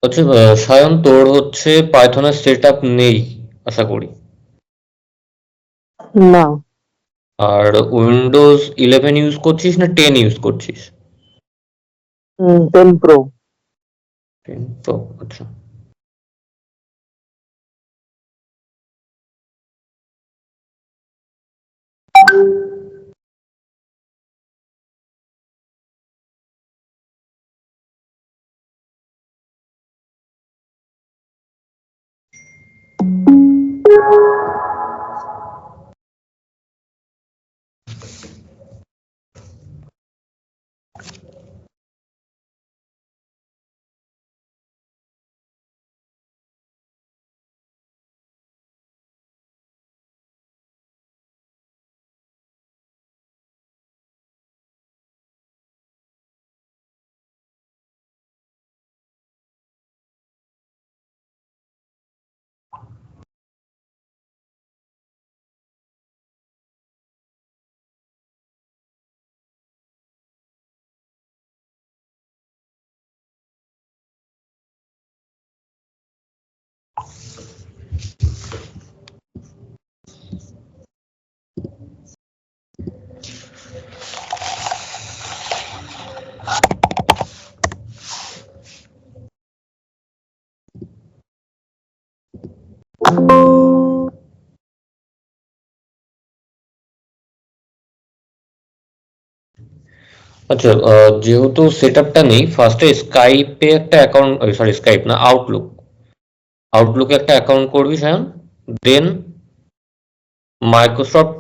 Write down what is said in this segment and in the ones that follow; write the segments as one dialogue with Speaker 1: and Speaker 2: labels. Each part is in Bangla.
Speaker 1: আচ্ছা, সায়ন, তোর হচ্ছে পাইথনের সেট আপ নেই আশা করি।
Speaker 2: না,
Speaker 1: আর উইন্ডোজ 11 ইউজ করছিস না 10 ইউজ করছিস?
Speaker 2: 10 প্রো।
Speaker 1: 10 প্রো, আচ্ছা। আচ্ছা, যেহেতু সেট আপটা নেই, ফার্স্টে স্কাইপে একটা অ্যাকাউন্ট, সরি স্কাইপ না, আউটলুকে একটা অ্যাকাউন্ট করবি সায়ন। দেন মাইক্রোসফট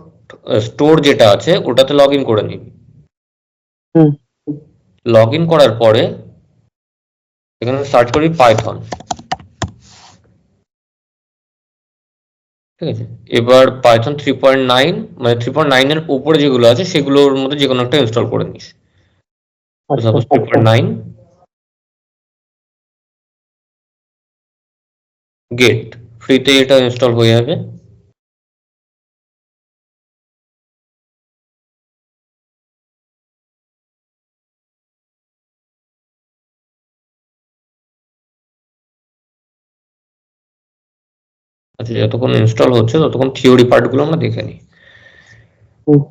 Speaker 1: স্টোর যেটা আছে ওটাতে লগ ইন করে নিবি।
Speaker 2: হুম।
Speaker 1: লগ ইন করার পরে এখানে সার্চ করবি পাইথন। ঠিক আছে, এবার পাইথন 3.9, মানে 3.9 এর উপরে যেগুলো আছে সেগুলোর মধ্যে যে কোনো একটা ইনস্টল করে নিস।
Speaker 2: আচ্ছা।
Speaker 1: সাপোজ 3.9 গেট, ফ্রিতে এটা ইনস্টল হয়ে যাবে। আচ্ছা, যতক্ষণ ইনস্টল হচ্ছে ততক্ষণ থিওরি পার্টগুলো আমরা দেখে নিই।
Speaker 2: হুম।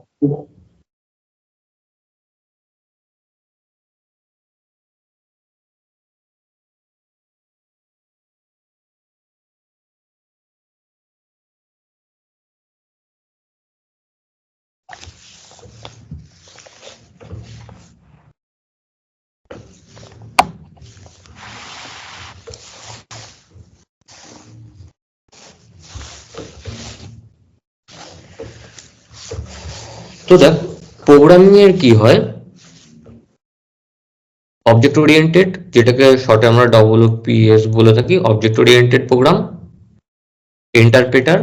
Speaker 1: তো দেখ, প্রোগ্রামিং এর কি হয়, অবজেক্ট ওরিয়েন্টেড, যেটাকে শর্টে আমরা ডব্লিউপিএস বলে থাকি, object oriented program, interpreter,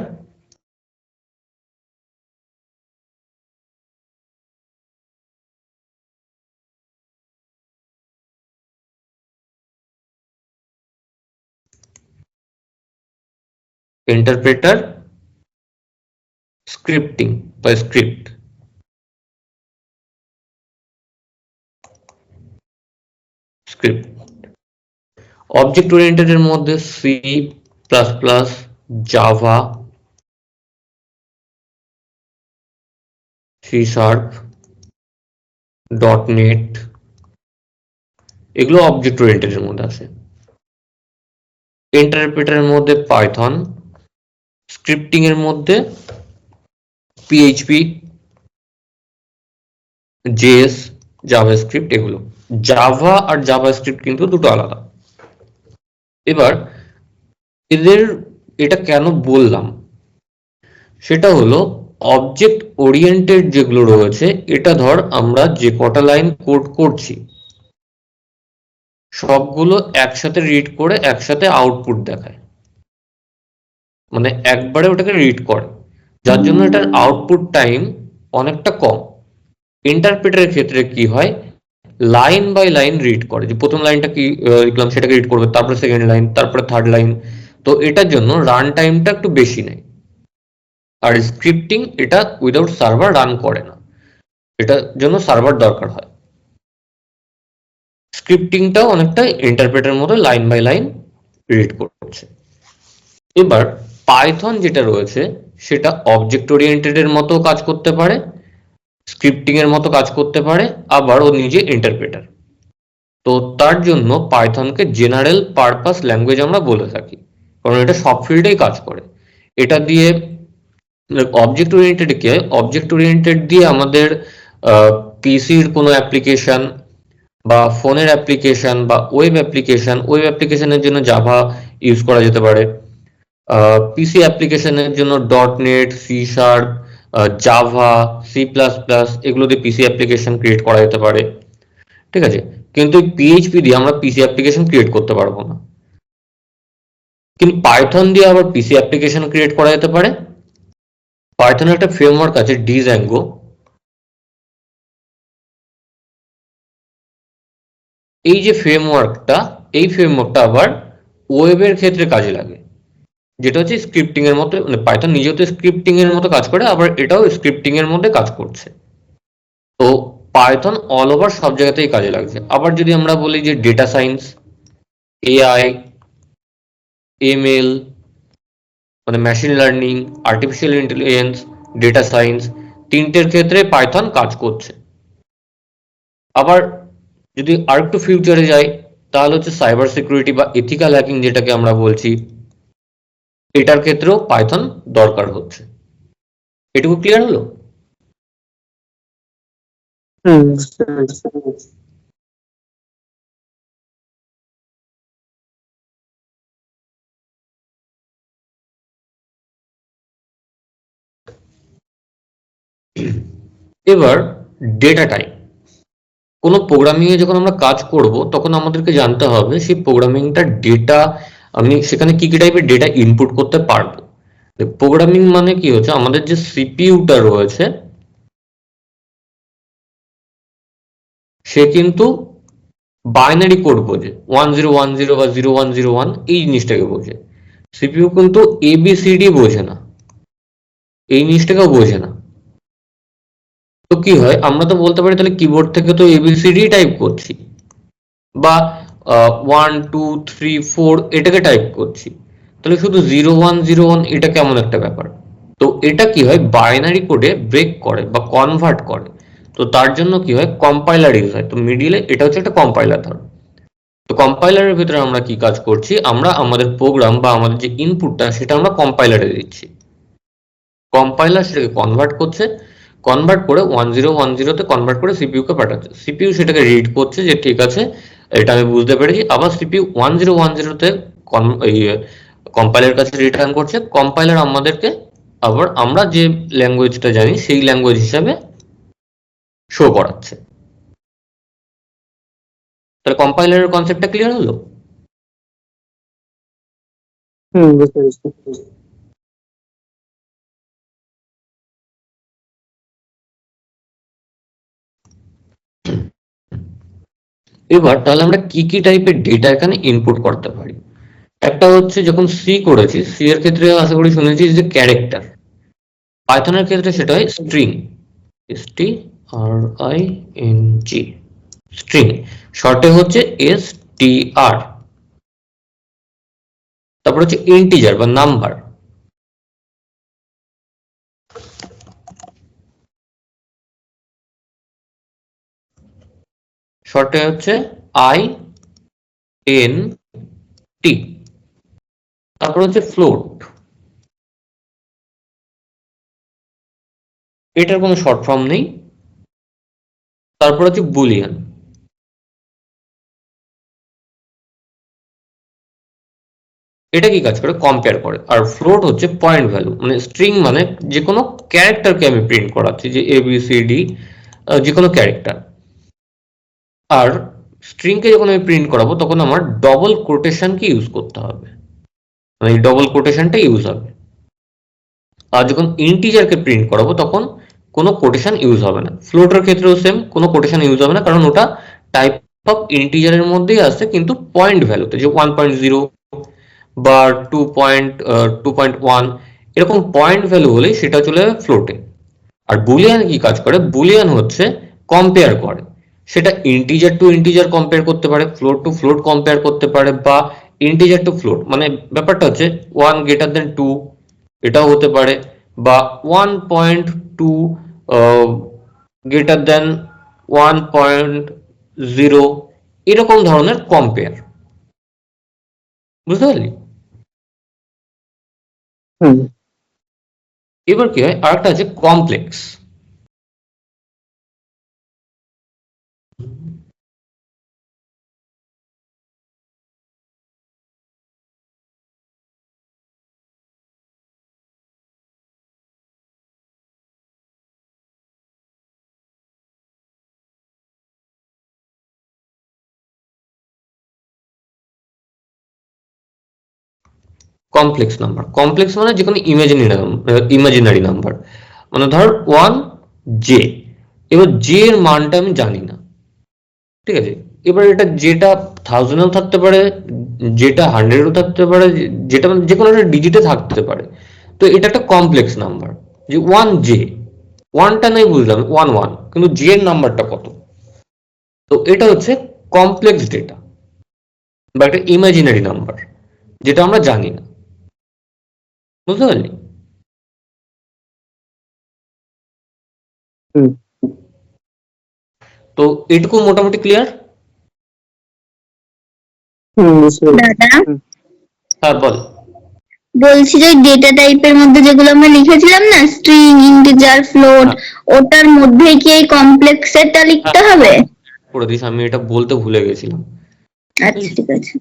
Speaker 1: interpreter, scripting বা স্ক্রিপ্ট, স্ক্রিপ্ট। অবজেক্ট ওরিয়েন্টেড এর মধ্যে C plus plus, Java, C sharp, dot net, এগুলো অবজেক্ট ওরিয়েন্টেড এর মধ্যে আসে। ইন্টারপ্রেটারের মধ্যে পাইথন, স্ক্রিপ্টিং এর মধ্যে পিএইচপি, জেএস, জাভাস্ক্রিপ্ট, এগুলো। জাভা আর জাভাস্ক্রিপ্ট কিন্তু দুটো আলাদা। এবার এদের, এটা কেন বললাম সেটা হলো, অবজেক্ট ওরিয়েন্টেড যেগুলো রয়েছে, এটা ধর আমরা যে কটা লাইন কোড করছি সবগুলো একসাথে রিড করে একসাথে আউটপুট দেখায়, মানে একবারে ওটাকে রিড করে, যার জন্য এটার আউটপুট টাইম অনেকটা কম। ইন্টারপ্রেটারের ক্ষেত্রে কি হয়, লাইন বাই লাইন রিড করে, যে প্রথম লাইনটা কি লিখলাম সেটাকে রিড করবে, তারপরে সেকেন্ড লাইন, তারপরে থার্ড লাইন। তো এটার জন্য রান টাইমটা একটু বেশি নেয়। আর স্ক্রিপ্টিং এটা উইদাউট সার্ভার রান করে না, এটার জন্য সার্ভার দরকার হয়। স্ক্রিপ্টিংটাও অনেকটা ইন্টারপ্রেটের মতো লাইন বাই লাইন রিড করছে। এবার পাইথন যেটা রয়েছে সেটা অবজেক্ট ওরিয়েন্টেড এর মতো কাজ করতে পারে, স্ক্রিপ্টিং এর মতো কাজ করতে পারে, আবার ও নিজে ইন্টারপ্রেটার। তো তার জন্য পাইথনকে জেনারেল পারপাস ল্যাঙ্গুয়েজ আমরা বলে থাকি, কারণ এটা সব ফিল্ডেই কাজ করে। এটা দিয়ে অবজেক্ট ওরিয়েন্টেড দিয়ে আমাদের পিসির কোনো অ্যাপ্লিকেশন বা ফোনের অ্যাপ্লিকেশন বা ওয়েব অ্যাপ্লিকেশনের জন্য জাভা ইউজ করা যেতে পারে। পিসি অ্যাপ্লিকেশনের জন্য .NET, C#, জাভা, C++ এগুলো দিয়ে পিসি অ্যাপ্লিকেশন ক্রিয়েট করা যেতে পারে, ঠিক আছে। কিন্তু পিএইচপি দিয়ে আমরা পিসি অ্যাপ্লিকেশন ক্রিয়েট করতে পারবো না। কিন্তু পাইথন দিয়ে আবার পিসি অ্যাপ্লিকেশন ক্রিয়েট করা যেতে পারে। পাইথনের একটা ফ্রেমওয়ার্ক আছে ডিজ্যাঙ্গো, এই যে ফ্রেমওয়ার্কটা, এই ফ্রেমওয়ার্কটা আবার ওয়েবের ক্ষেত্রে কাজে লাগে, যেটা হচ্ছে স্ক্রিপ্টিং এর মতো, মানে পাইথন নিজেও তো স্ক্রিপ্টিং এর মতো কাজ করে, আবার এটাও স্ক্রিপ্টিং এর মধ্যে কাজ করছে। তো পাইথন অল ওভার সব জায়গাতেই কাজে লাগছে। আবার যদি আমরা বলি যে ডেটা সায়েন্স, এআই, এমএল মানে machine learning, artificial intelligence, data science, তিনটের ক্ষেত্রে পাইথন কাজ করছে। আবার যদি আরেকটু ফিউচারে যাই তাহলে হচ্ছে সাইবার সিকিউরিটি বা এথিক্যাল হ্যাকিং যেটাকে আমরা বলছি, এটার ক্ষেত্রেও পাইথন দরকার হচ্ছে। এটুকু ক্লিয়ার হলো?
Speaker 2: বুঝতে পেরেছি।
Speaker 1: এবার ডেটা টাইপ। কোনো প্রোগ্রামিং এ যখন আমরা কাজ করব তখন আমাদেরকে জানতে হবে সেই প্রোগ্রামিংটা ডেটা, আমি সেখানে কি কি টাইপের ডেটা ইনপুট করতে পারবো। প্রোগ্রামিং মানে কি হচ্ছে, আমাদের যে সিপিইউটা রয়েছে সে কিন্তু বাইনারি কোড বোঝে, 1010 বা 0101 এই জিনিসটাকে বোঝে। সিপিইউ কিন্তু এবিসিডি বোঝে না, এই জিনিসটাকেও বোঝে না। তো কি হয়, আমরা তো বলতে পারি তাহলে কিবোর্ড থেকে তো এবিসিডি টাইপ করছি, বা 1 2 3 4 এটাকে টাইপ করছি, তাহলে শুধু 0101 এটা কেমন একটা ব্যাপার। তো এটা কি হয়, বাইনারি কোডে ব্রেক করে বা কনভার্ট করে। তো তার জন্য কি হয়, কম্পাইলার ইউজ হয়। তো মিডিলে এটা হচ্ছে একটা কম্পাইলার ধর। তো কম্পাইলারের ভিতরে আমরা কি কাজ করছি, আমরা আমাদের প্রোগ্রাম বা আমাদের যে ইনপুটটা সেটা আমরা কম্পাইলারে দিচ্ছি, কম্পাইলার সেটাকে কনভার্ট করছে, কনভার্ট করে 1010 তে কনভার্ট করে সিপিইউ কে পাঠাচ্ছে, সিপিইউ সেটাকে রিড করছে যে ঠিক আছে এটা আমি বুঝতে পেরেছি, আবার সিপিইউ 1010 তে কম্পাইলার কাছে রিটার্ন করছে, কম্পাইলার আমাদেরকে আবার আমরা যে ল্যাঙ্গুয়েজটা জানি সেই ল্যাঙ্গুয়েজ হিসাবে শো করাচ্ছে। তাহলে কম্পাইলারের কনসেপ্টটা ক্লিয়ার হলো?
Speaker 2: বুঝতে পেরেছি।
Speaker 1: এবার তাহলে আমরা কি কি টাইপের ডেটা এখানে ইনপুট করতে পারি। একটা হচ্ছে যখন সি করেছি, সি এর ক্ষেত্রে আশা করি শুনেছি যে ক্যারেক্টার, পাইথনের ক্ষেত্রে সেটা হয় স্ট্রিং, STRING, স্ট্রিং, শর্টে হচ্ছে STR। তারপর হচ্ছে ইন্টিজার বা নাম্বার, শর্টে হচ্ছে INT। তারপর হচ্ছে ফ্লোট, এটার কোনো শর্ট ফর্ম নেই। তারপর হচ্ছে বুলিয়ান, এটা কি কাজ করে, কম্পেয়ার করে। আর ফ্লোট হচ্ছে পয়েন্ট ভ্যালু, মানে স্ট্রিং মানে যে কোনো ক্যারেক্টারকে আমি প্রিন্ট করাচ্ছি, যে ABCD যে কোনো ক্যারেক্টার। আর স্ট্রিংকে যখন আমি প্রিন্ট করাবো তখন আমার ডবল কোটেশনকে ইউজ করতে হবে, মানে এই ডবল কোটেশনটা ইউজ হবে। আর যখন ইন্টিজারকে প্রিন্ট করাবো তখন কোনো কোটেশন ইউজ হবে না। ফ্লোটের ক্ষেত্রেও সেম, কোনো কোটেশন ইউজ হবে না, কারণ ওটা টাইপ অফ ইন্টিজারের মধ্যেই আসছে, কিন্তু পয়েন্ট ভ্যালুতে, যে 1.0 বা 2.1 এরকম পয়েন্ট ভ্যালু হলে সেটা চলে যাবে ফ্লোটে। আর বুলিয়ান কি কাজ করে, বুলিয়ান হচ্ছে কম্পেয়ার করে, সেটা ইন্টিজার টু ইন্টিজার কম্পেয়ার করতে পারে, ফ্লোট টু ফ্লোট কম্পেয়ার করতে পারে, বা ইন্টিজার টু ফ্লোট, মানে ব্যাপারটা হচ্ছে 1 > 2 এটাও হতে পারে, বা 1.2 1.0 এরকম ধরনের কম্পেয়ার। বুঝতে পারলি?
Speaker 2: হুম
Speaker 1: এবার কি হয়, আরেকটা আছে কমপ্লেক্স। কমপ্লেক্স নাম্বার, কমপ্লেক্স মানে যে কোনো ইমাজিনারি নাম্বার, মানে ধর 1 জে, এবার জে এর মানটা আমি জানি না, ঠিক আছে? এবার এটা যেটা 1000-এও থাকতে পারে, যেটা 100-এও থাকতে পারে, যেটা মানে যে কোনো একটা ডিজিটে থাকতে পারে। তো এটা একটা কমপ্লেক্স নাম্বার, যে 1 জে, ওয়ানটা নাই বুঝলাম 1 কিন্তু জে এর নাম্বারটা কত? তো এটা হচ্ছে কমপ্লেক্স ডেটা বা একটা ইমাজিনারি নাম্বার, যেটা আমরা জানি না। বুঝতে পারলি?
Speaker 2: হুম
Speaker 1: তো এটুকু মোটামুটি ক্লিয়ার।
Speaker 2: বুঝতে পেরেছি।
Speaker 3: দাদা,
Speaker 2: হুম
Speaker 1: হ্যাঁ বল।
Speaker 3: বলছি যে ডেটা টাইপের মধ্যে যেগুলো আমরা লিখেছিলাম না, স্ট্রিং, ইন্টিজার, ফ্লোট,
Speaker 1: হ্যাঁ
Speaker 3: ওটার মধ্যে কি এই কমপ্লেক্সেরটা লিখতে
Speaker 1: হ্যাঁ
Speaker 3: হবে?
Speaker 1: করে দিস, আমি এটা বলতে ভুলে গেছিলাম।
Speaker 3: আচ্ছা, ঠিক আছে।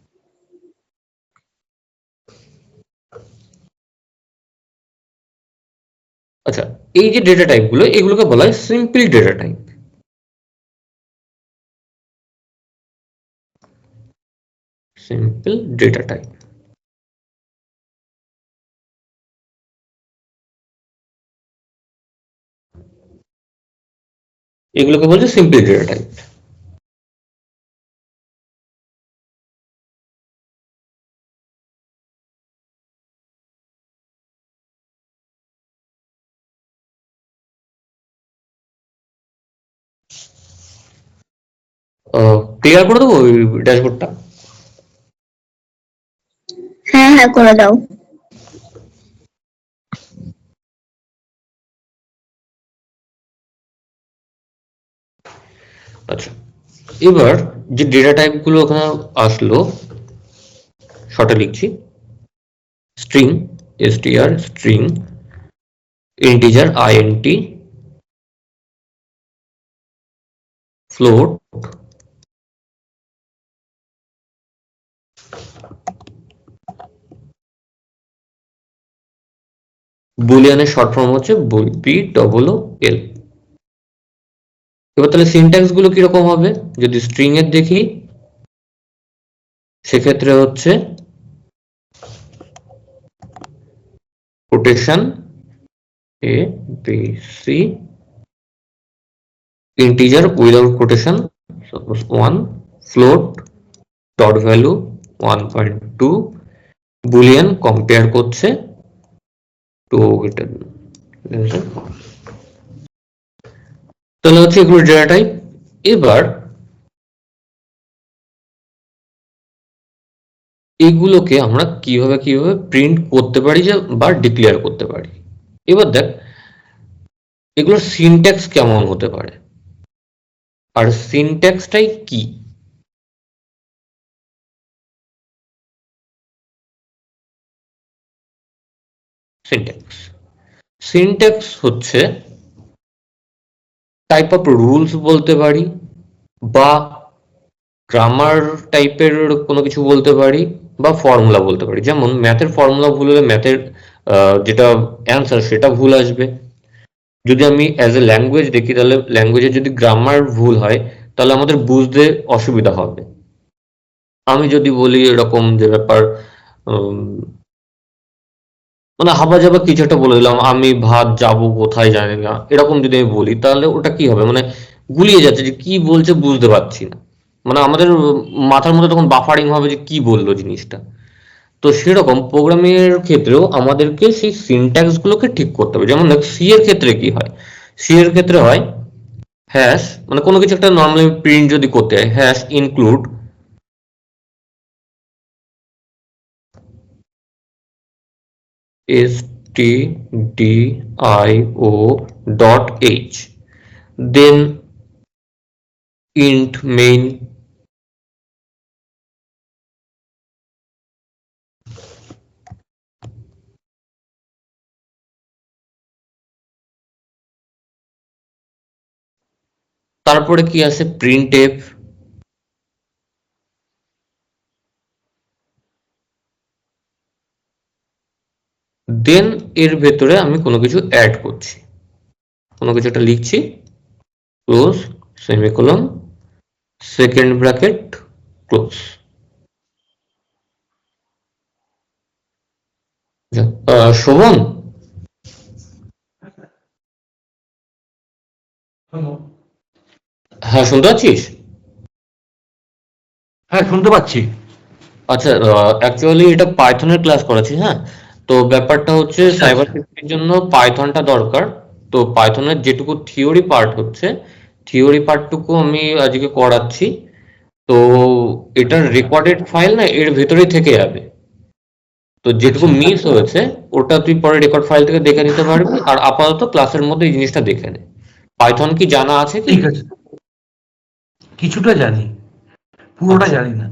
Speaker 1: আচ্ছা, এই যে ডেটা টাইপ গুলো, এগুলোকে বলা হয় simple data type. Simple data type, এগুলোকে বলছে সিম্পল ডেটা টাইপ। ক্লিয়ার করে দেবো ওই ড্যাশবোর্ডটা?
Speaker 3: হ্যাঁ হ্যাঁ, করে দাও।
Speaker 1: আচ্ছা, এবার যে ডেটা টাইপ গুলো ওখানে আসলো, শর্টে লিখছি: string, str string, integer int, float, বুলিয়ানের শর্ট ফর্ম হচ্ছে BOOL। এবার তাহলে সিনট্যাক্স গুলো কিরকম হবে যদি স্ট্রিং এর দেখি? সেক্ষেত্রে হচ্ছে quotation A B C, integer without quotation suppose 1, float dot value 1.2, Boolean compare করছে টু গ্রেটার। তাহলে হচ্ছে এগুলো ডেটা টাইপ। এবার এগুলোকে আমরা কিভাবে প্রিন্ট করতে পারি বা ডিক্লেয়ার করতে পারি। এবার দেখ এগুলোর সিনট্যাক্স কেমন হতে পারে, আর সিনট্যাক্সটাই কি। সিনট্যাক্স, সিনট্যাক্স হচ্ছে টাইপ অফ রুলস বলতে পারি, বা গ্রামার টাইপের কোনো কিছু বলতে পারি, বা ফর্মুলা বলতে পারি। যেমন ম্যাথের ফর্মুলা ভুল হলে ম্যাথের যেটা অ্যান্সার সেটা ভুল আসবে। যদি আমি অ্যাজ এ ল্যাঙ্গুয়েজ দেখি, তাহলে ল্যাঙ্গুয়েজের যদি গ্রামার ভুল হয় তাহলে আমাদের বুঝতে অসুবিধা হবে। আমি যদি বলি এরকম যে ব্যাপার, উম, মানে হাবাজাবা কিছু একটা বলে দিলাম, আমি ভাত যাবো কোথায় জানি না, এরকম যদি আমি বলি তাহলে ওটা কি হবে, মানে গুলিয়ে যাচ্ছে, যে কি বলছে বুঝতে পারছি না। মানে আমাদের মাথার মধ্যে তখন বাফারিং হবে যে কি বললো জিনিসটা। তো সেরকম প্রোগ্রামিং এর ক্ষেত্রেও আমাদেরকে সেই সিনট্যাক্স গুলোকে ঠিক করতে হবে। যেমন দেখ সি এর ক্ষেত্রে কি হয়, সি এর ক্ষেত্রে হয় হ্যাশ মানে কোনো কিছু একটা নর্মালি প্রিন্ট যদি করতে হয়, hash include stdio.h, then int main, তারপরে কি আছে printf, দেন এর ভেতরে আমি কোনো কিছু অ্যাড করছি, কোনো কিছু একটা লিখছি, close semicolon second bracket close. Shovan, হ্যাঁ শুনতে পাচ্ছিস?
Speaker 4: হ্যাঁ শুনতে পাচ্ছি।
Speaker 1: আচ্ছা, অ্যাকচুয়ালি এটা পাইথনের ক্লাস করাচ্ছি, হ্যাঁ। তো ব্যাপারটা হচ্ছে
Speaker 4: আচ্ছা
Speaker 1: সাইবার
Speaker 4: আচ্ছা।
Speaker 1: সিকিউরিটির জন্য পাইথনটা দরকার। তো পাইথনের যেটুকু থিওরি পার্ট হচ্ছে, থিওরি পার্টটুকু আমি আজকে করাচ্ছি। তো এটার রেকর্ডেড ফাইল না এর ভেতরেই থেকে যাবে। তো যেটুকু
Speaker 4: আচ্ছা
Speaker 1: মিস হয়েছে ওটা তুই পরে রেকর্ড ফাইল থেকে দেখে নিতে পারবি, আর আপাতত ক্লাসের মধ্যে এই জিনিসটা দেখে নে। পাইথন কি জানা আছে কি?
Speaker 4: ঠিক আছে, কিছুটা জানি, পুরোটা
Speaker 1: আচ্ছা
Speaker 4: জানি না।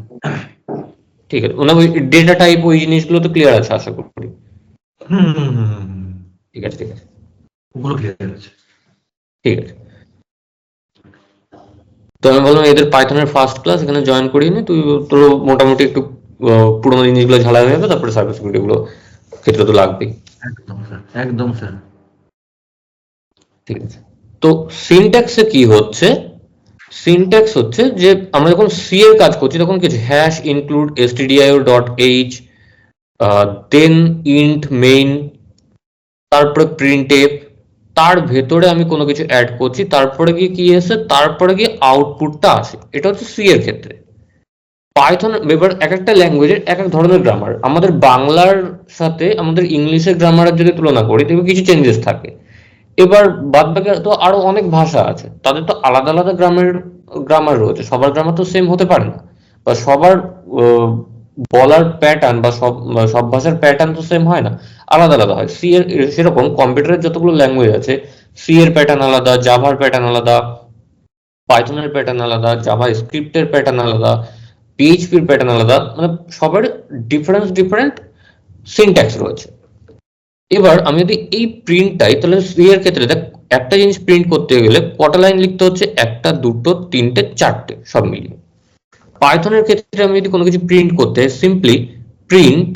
Speaker 1: ঠিক আছে, মানে ওই ডেটা টাইপ ওই জিনিসগুলো তো ক্লিয়ার আছে আশা করি।
Speaker 4: হুম হুম হুম হুম, হুম।
Speaker 1: ঠিক আছে ঠিক আছে
Speaker 4: ওগুলো ক্লিয়ার আছে।
Speaker 1: ঠিক আছে। তো আমি বললাম এদের পাইথনের ফার্স্ট ক্লাস এখানে জয়েন করিয়ে নি, তুই তোর মোটামুটি একটু পুরোনো জিনিসগুলো ঝালাই হয়ে যাবে, তারপরে সাইবার সিকিউরিটি গুলো ক্ষেত্রে তো লাগবেই।
Speaker 4: একদম স্যার, একদম স্যার।
Speaker 1: ঠিক আছে। তো সিনট্যাক্সে কি হচ্ছে, সিনট্যাক্স হচ্ছে যে আমরা যখন সি এর কাজ করছি তখন কিছু hash include stdio dot H, then int main, তারপরে প্রিন্টএফ, তার ভেতরে আমি কোনো কিছু অ্যাড করছি, তারপরে গিয়ে কি এসে তারপরে গিয়ে আউটপুটটা আসে। এটা হচ্ছে সি এর ক্ষেত্রে। পাইথন এবার এক একটা ল্যাঙ্গুয়েজের এক এক ধরনের গ্রামার, আমাদের বাংলার সাথে আমাদের ইংলিশের গ্রামারের যদি তুলনা করি তবে কিছু চেঞ্জেস থাকে। এবার বাদ বাকি তো আরো অনেক ভাষা আছে, তাদের তো আলাদা আলাদা গ্রামার রয়েছে, সবার গ্রামার তো সেম হতে পারে না, বা সবার আহ, বলার প্যাটার্ন বা সব ভাষার প্যাটার্ন তো সেম হয় না, আলাদা আলাদা হয়। সি এর সেরকম কম্পিউটারের যতগুলো ল্যাঙ্গুয়েজ আছে, সি এর প্যাটার্ন আলাদা, জাভার প্যাটার্ন আলাদা, পাইথনের প্যাটার্ন আলাদা, জাভা স্ক্রিপ্টের প্যাটার্ন আলাদা, পিএইচপির প্যাটার্ন আলাদা, মানে সবার ডিফারেন্ট সিনট্যাক্স রয়েছে। এবার আমি যদি এই প্রিন্টটাই তাহলে সি এর ক্ষেত্রে দেখ, একটা জিনিস প্রিন্ট করতে গেলে কটা লাইন লিখতে হচ্ছে, একটা দুটো তিনটে চারটে সব মিলিয়ে। পাইথনের ক্ষেত্রে আমি যদি কোনো কিছু প্রিন্ট করতে সিম্পলি প্রিন্ট,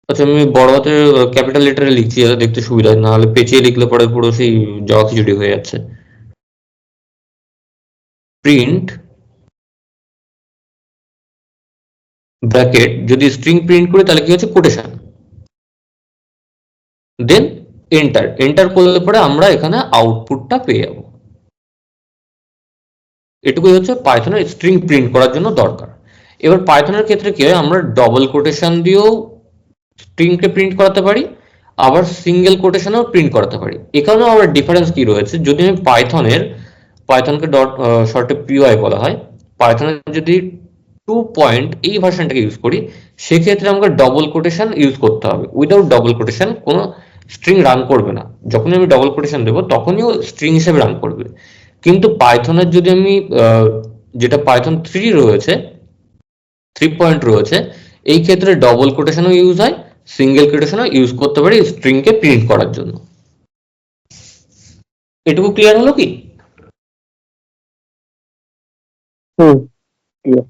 Speaker 1: আচ্ছা আমি বড় হাতের ক্যাপিটাল লেটারে লিখছি যাতে দেখতে সুবিধা হয়, না হলে পেঁচিয়ে লিখলে পরে পুরো সেই জবা খিচুড়ি হয়ে যাচ্ছে। প্রিন্ট ব্র্যাকেট, যদি স্ট্রিং প্রিন্ট করি তাহলে কি হচ্ছে কোটেশন, দেন এন্টার, এন্টার করলে পরে আমরা এখানে আউটপুটটা পেয়ে যাবো। এটুকুই হচ্ছে পাইথনের স্ট্রিং প্রিন্ট করার জন্য দরকার। এবার পাইথনের ক্ষেত্রে কি হয়, আমরা ডবল কোটেশন দিয়েও স্ট্রিংকে প্রিন্ট করাতে পারি, আবার সিঙ্গেল কোটেশনেও প্রিন্ট করাতে পারি। এখানেও আবার ডিফারেন্স কি রয়েছে, যদি আমি পাইথনকে ডট শর্টে পিওয়াই বলা হয়, পাইথনের যদি 2 পয়েন্ট এই ভার্সনটাকে ইউজ করি, সেক্ষেত্রে আমাকে ডবল কোটেশন ইউজ করতে হবে। উইদাউট ডবল কোটেশন কোনো স্ট্রিং রান করবে না, যখনই আমি ডবল কোটেশন দেবো তখনই ও স্ট্রিং হিসেবে রান করবে। কিন্তু পাইথনের যদি আমি যেটা পাইথন 3 পয়েন্ট রয়েছে, এই ক্ষেত্রে ডবল কোটেশনও ইউজ হয়, সিঙ্গেল কোটেশনও ইউজ করতে পারি স্ট্রিংকে প্রিন্ট করার জন্য। এটুকু ক্লিয়ার হলো কি?
Speaker 2: হুম, clear.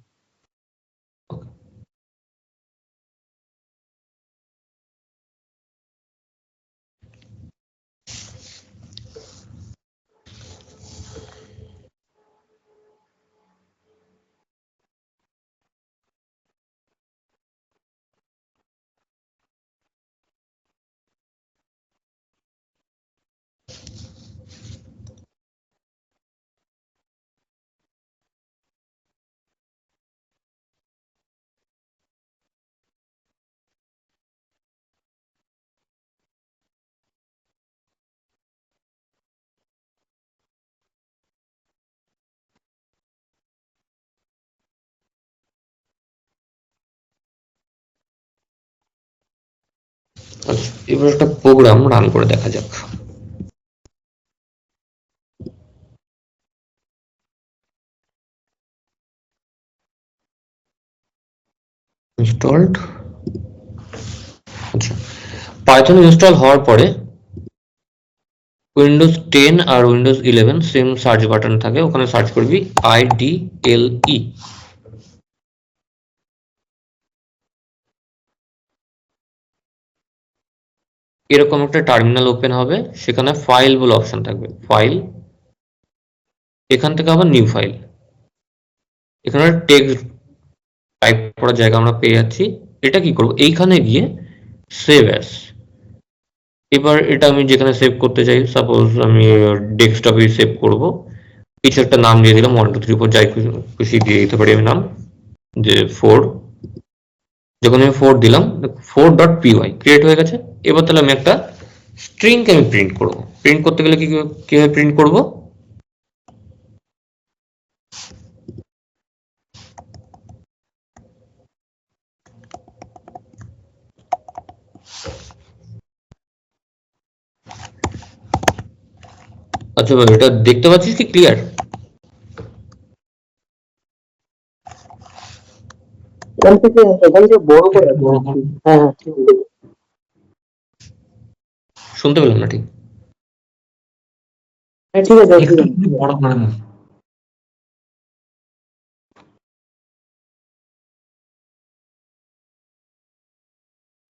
Speaker 1: আচ্ছা, এবার একটা প্রোগ্রাম রান করে দেখা যাক। ইনস্টলড। আচ্ছা, পাইথন ইনস্টল হওয়ার পরে উইন্ডোজ 10 আর উইন্ডোজ 11 সেম সার্চ বাটন থাকে, ওখানে সার্চ করবি IDLE। এরকম একটা টার্মিনাল ওপেন হবে, সেখানে ফাইল বলে অপশন থাকবে, ফাইল, এখান থেকে আবার নিউ ফাইল, এখানে টেক্সট টাইপ করার জায়গা আমরা পেয়ে যাচ্ছি। এটা কি করব, এইখানে গিয়ে সেভ অ্যাস। এবার এটা আমি যেখানে সেভ করতে চাই, সাপোজ আমি ডেস্কটপে সেভ করব, কিছু একটা নাম দিয়ে দিলাম, 1 2 3 4 যাই খুশি দিয়ে দিতে পারি আমি নাম, যে 4। যখন আমি 4 দিলাম, 4.py ক্রিয়েট হয়ে গেছে। এবার তাহলে আমি একটা স্ট্রিং কে আমি প্রিন্ট করব। প্রিন্ট করতে গেলে কিভাবে প্রিন্ট করব? আচ্ছা, এটা দেখতে পাচ্ছিস কি ক্লিয়ার?
Speaker 2: এখান থেকে বড় করে
Speaker 4: বড় করে।
Speaker 2: হ্যাঁ হ্যাঁ ঠিক আছে।
Speaker 1: শুনতে পেলাম না ঠিক।
Speaker 2: হ্যাঁ ঠিক আছে
Speaker 4: একটু যদি বড় করে নিন।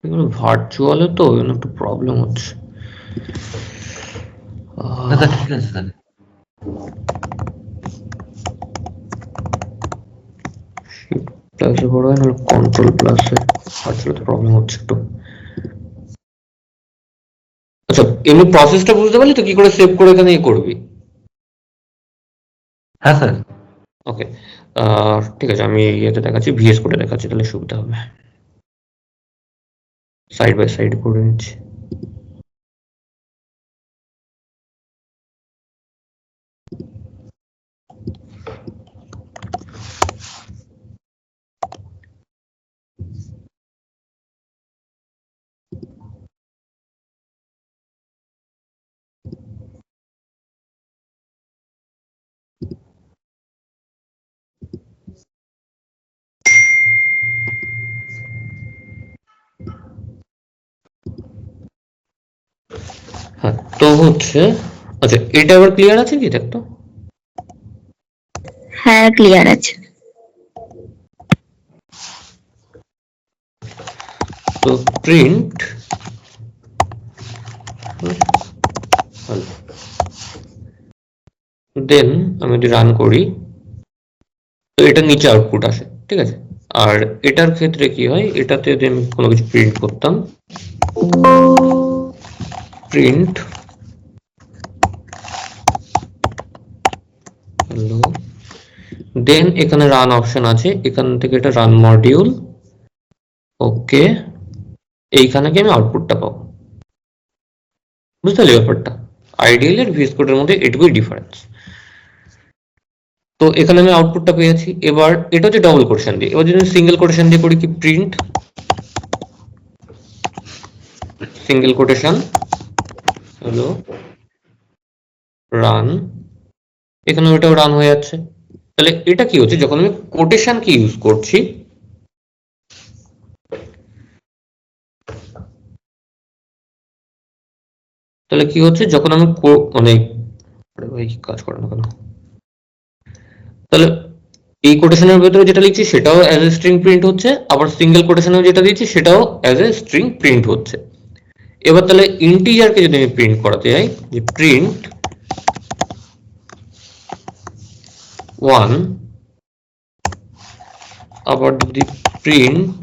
Speaker 1: এগুলো ভার্চুয়ালে তো ওই জন্য একটু প্রবলেম হচ্ছে।
Speaker 4: দাদা ঠিক আছে তাহলে।
Speaker 1: প্লাসে বড় হয়, নাহলে কন্ট্রোল প্লাসে। ভার্চুয়ালে তো প্রবলেম হচ্ছে একটু। আচ্ছা, এমনি প্রসেসটা বুঝতে পারলি তো, কি করে সেভ করে এখানে করবি?
Speaker 4: হ্যাঁ স্যার।
Speaker 1: ওকে, ঠিক আছে, আমি ইয়েতে দেখাচ্ছি, ভিএস করে দেখাচ্ছি, তাহলে সুবিধা হবে। সাইড বাই সাইড করে নিচ্ছি। হ্যাঁ, তো হচ্ছে, আচ্ছা এটা আবার ক্লিয়ার আছে কি দেখতো?
Speaker 3: হ্যাঁ ক্লিয়ার আছে।
Speaker 1: তো প্রিন্ট, দেন আমি যদি রান করি, তো এটা নিচে আউটপুট আসে, ঠিক আছে। আর এটার ক্ষেত্রে কি হয়, এটাতে যদি আমি কোনো কিছু প্রিন্ট করতাম, প্রিন্ট হ্যালো, দেন এখানে রান অপশন আছে, এখান থেকে এটা রান মডিউল, ওকে, এইখানে কি আমি আউটপুটটা পাবো। বুঝতে পারলি ব্যাপারটা? আইডিয়াল এর ভিএস কোডের মধ্যে এটুকুই ডিফারেন্স। তো এখানে আমি আউটপুটটা পেয়েছি। এবার এটা হচ্ছে ডবল কোটেশন দিয়ে। এবার যদি সিঙ্গেল কোটেশন দিয়ে করি, কি print single quotation hello run, এখানে ওটাও রান হয়ে যাচ্ছে। তাহলে এটা কি হচ্ছে, যখন আমি কোটেশন কি ইউজ করছি, তাহলে কি হচ্ছে, যখন আমি মানে আরে ভাই কাজ করে না কেন, তাহলে এই কোটেশনের ভেতরে যেটা লিখছি সেটাও অ্যাজ এ স্ট্রিং প্রিন্ট হচ্ছে, আবার সিঙ্গেল কোটেশনে যেটা দিচ্ছি সেটাও অ্যাজ এ স্ট্রিং প্রিন্ট হচ্ছে। এবার তাহলে ইন্টিজারকে যদি আমি প্রিন্ট করাতে যাই, যে প্রিন্ট 1, আবার যদি প্রিন্ট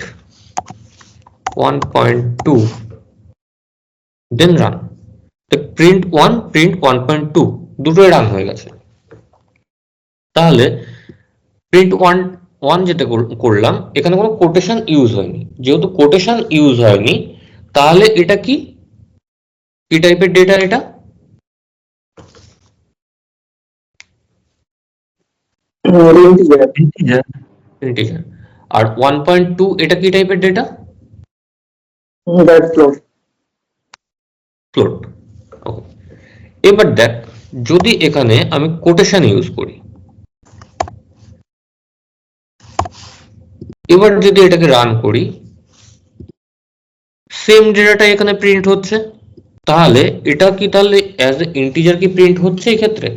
Speaker 1: 1.2, দেন রান, প্রিন্ট 1 প্রিন্ট 1.2 দুটোই রান হয়ে গেছে। তাহলে প্রিন্ট 1 যেটা করলাম, এখানে কোনো কোটেশন ইউজ হয়নি। যেহেতু কোটেশন ইউজ হয়নি, তাহলে এটা কি টাইপের ডেটা? এটা
Speaker 4: ইন্টিজার।
Speaker 1: ইন্টিজার। আর 1.2 এটা কি টাইপের ডেটা?
Speaker 2: That's float.
Speaker 1: ফ্লোট। ওকে, এবার দেখ যদি এখানে আমি কোটেশন ইউজ করি, এবার যদি এটাকে রান করি, সেম ডেটাটা এখানে প্রিন্ট হচ্ছে, তাহলে এটা কি তাহলে অ্যাজ এ ইন্টিজার কি প্রিন্ট হচ্ছে এই ক্ষেত্রে,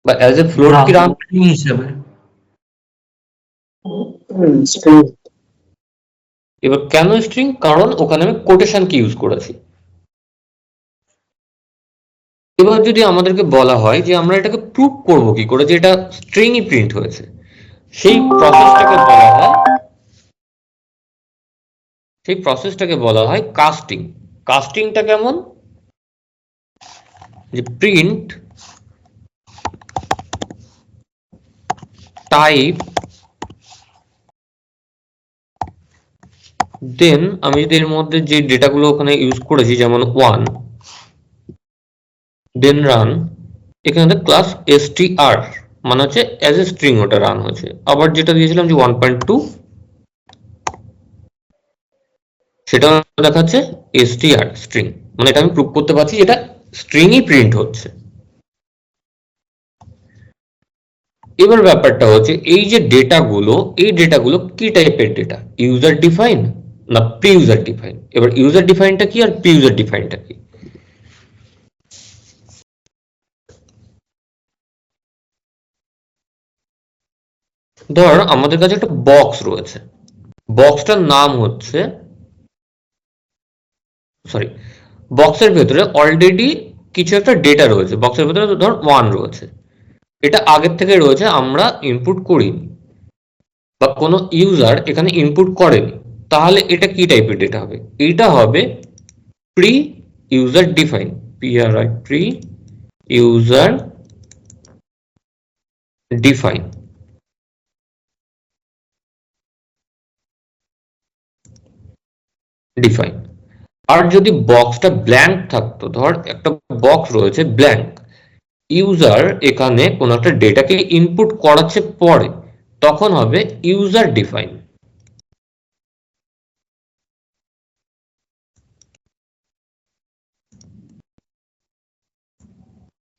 Speaker 1: বা অ্যাজ এ ফ্লোট কি রান?
Speaker 4: string হিসেবে
Speaker 2: স্ট্রিং।
Speaker 1: এবার কেন স্ট্রিং? কারণ ওখানে আমি কোটেশন কি ইউজ করেছি। এবার যদি আমাদেরকে বলা হয় যে আমরা এটাকে প্রুভ করব কি করে যে এটা স্ট্রিংই প্রিন্ট হয়েছে, সেই প্রসেসটাকে বলা হয় কাস্টিং। কাস্টিংটা কেমন? যে প্রিন্ট টাইপ, দেন আমি যদি এর মধ্যে যে ডেটাগুলো ওখানে ইউজ করেছি যেমন 1, দেন রান, এখানে ক্লাস str মানে হচ্ছে অ্যাজ এ স্ট্রিং ওটা রান হয়েছে। আবার যেটা দিয়েছিলাম যে 1.2 সেটা দেখাচ্ছে str স্ট্রিং, মানে এটা আমি প্রুভ করতে পারছি এটা স্ট্রিংই প্রিন্ট হচ্ছে। এবার ব্যাপারটা হচ্ছে এই যে ডেটাগুলো, এই ডেটাগুলো কি টাইপের ডেটা, ইউজার ডিফাইন না প্রি ইউজার ডিফাইন? এবার ইউজার ডিফাইনটা কি আর প্রি ইউজার ডিফাইনটা কি? ধর আমাদের কাছে একটা বক্স রয়েছে, বক্সটার নাম হচ্ছে, সরি, বক্সের ভেতরে অলরেডি কিছু একটা ডেটা রয়েছে, বক্সের ভেতরে ধর 1 রয়েছে, এটা আগের থেকে রয়েছে, আমরা ইনপুট করিনি বা কোনো ইউজার এখানে ইনপুট করেনি, তাহলে এটা কি টাইপের ডেটা হবে? এটা হবে pre user define, PRI pre user define. Define. আর যদি বক্সটা ব্ল্যাঙ্ক থাকতো, ধর একটা বক্স রয়েছে ব্ল্যাঙ্ক, ইউজার এখানে কোনো একটা ডেটাকে ইনপুট করাচ্ছে পরে, তখন হবে ইউজার ডিফাইন।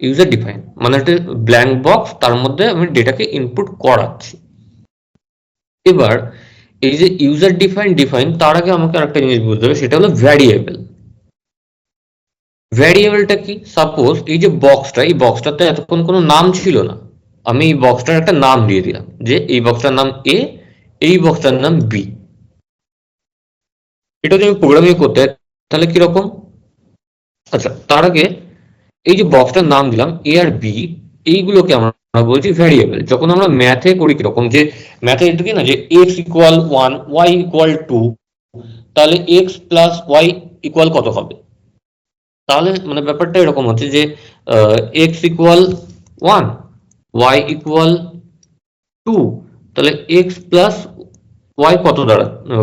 Speaker 1: ইউজার ডিফাইন মানে একটা ব্ল্যাঙ্ক বক্স, তার মধ্যে আমি ডেটাকে ইনপুট করাচ্ছি। এবার এই যে ইউজার ডিফাইন, তার আগে আমাকে আরেকটা জিনিস বুঝতে হবে, সেটা হলো ভ্যারিয়েবল। ভ্যারিয়েবলটা কি? সাপোজ এই যে বক্সটা, এই বক্সটাতে এতক্ষণ কোনো নাম ছিল না, আমি এই বক্সটার একটা নাম দিয়ে দিলাম যে এই বক্সটার নাম এ, এই বক্সটার নাম বি। এটা যদি আমি প্রোগ্রামিং করতে হয় তাহলে কিরকম? আচ্ছা, তার আগে এই যে বক্সটার নাম দিলাম এ আর বি, এইগুলোকে আমরা বলছি ভ্যারিয়েবল। যখন আমরা ম্যাথে করি কিরকম, যে ম্যাথে কি না, যে এক্স ইকুয়াল 1, ওয়াই ইকুয়াল 2, তাহলে এক্স প্লাস ওয়াই ইকুয়াল কত হবে? তাহলে মানে ব্যাপারটা এরকম হচ্ছে যে এক্স ইকুয়াল 1, ওয়াই ইকুয়াল 2, তাহলে এক্স প্লাস ওয়াই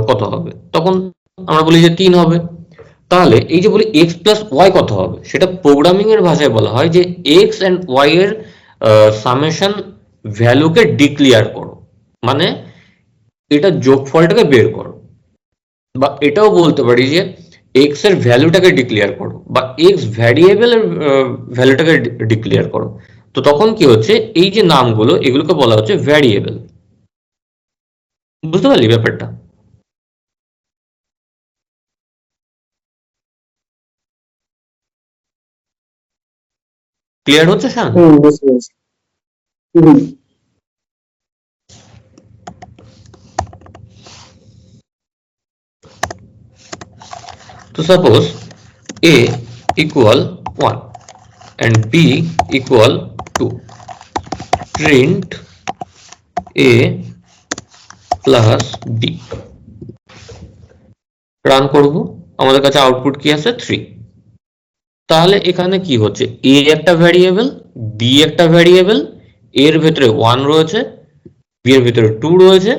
Speaker 1: কত হবে? তখন আমরা বলি যে 3 হবে। তাহলে এই যে বলি এক্স প্লাস ওয়াই কত হবে, সেটা প্রোগ্রামিং এর ভাষায় বলা হয় যে এক্স এন্ড ওয়াই এর সামেশন ভ্যালুকে ডিক্লেয়ার করো, মানে এটা যোগফলটাকে বের করো। বা এটাও বলতে পারি যে এক্স এর ভ্যালুটাকে ডিক্লেয়ার করো, বা এক্স ভ্যারিয়েবলের ভ্যালুটাকে ডিক্লেয়ার করো। তো তখন কি হচ্ছে, এই যে নামগুলো এগুলোকে বলা হচ্ছে ভ্যারিয়েবল। বুঝতে পারলি ব্যাপারটা? ক্লিয়ার হচ্ছে শান?
Speaker 2: বুঝতে পেরেছি। হুম।
Speaker 1: তো suppose a equal 1 and b equal 2, print a plus b, run করব, আমাদের কাছে আউটপুট কি আছে 3। তাহলে এখানে কি হচ্ছে, a একটা ভ্যারিয়েবল, b একটা ভ্যারিয়েবল, এর ভেতরে 1 রয়েছে, b এর ভেতরে 2 রয়েছে।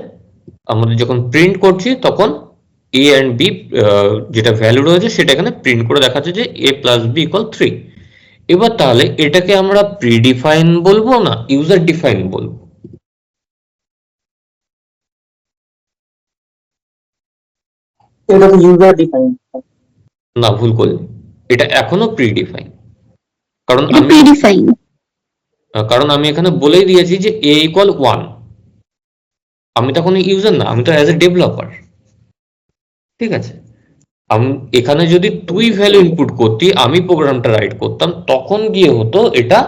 Speaker 1: আমাদের যখন প্রিন্ট করছি তখন a and b যেটা ভ্যালু রয়েছে সেটা এখানে প্রিন্ট করে দেখাচ্ছে যে a plus b equal 3। এবার তাহলে এটাকে আমরা প্রিডিফাইন বলবো না ইউজার ডিফাইন বলবো?
Speaker 2: এটা তো ইউজার ডিফাইন।
Speaker 1: না, ভুল করলি। এটা এখনো প্রিডিফাইন, কারণ
Speaker 3: এটা
Speaker 1: আমি
Speaker 3: প্রিডিফাইন।
Speaker 1: এখানে বলেই দিয়েছি যে a ইকুয়াল 1। আমি তো কোনো ইউজার না, আমি তো অ্যাজ এ ডেভেলপার। ঠিক আছে, আমি এখানে যদি তুই ভ্যালু ইনপুট করতি, আমি প্রোগ্রামটা রাইট করতাম, তখন গিয়ে হতো এটা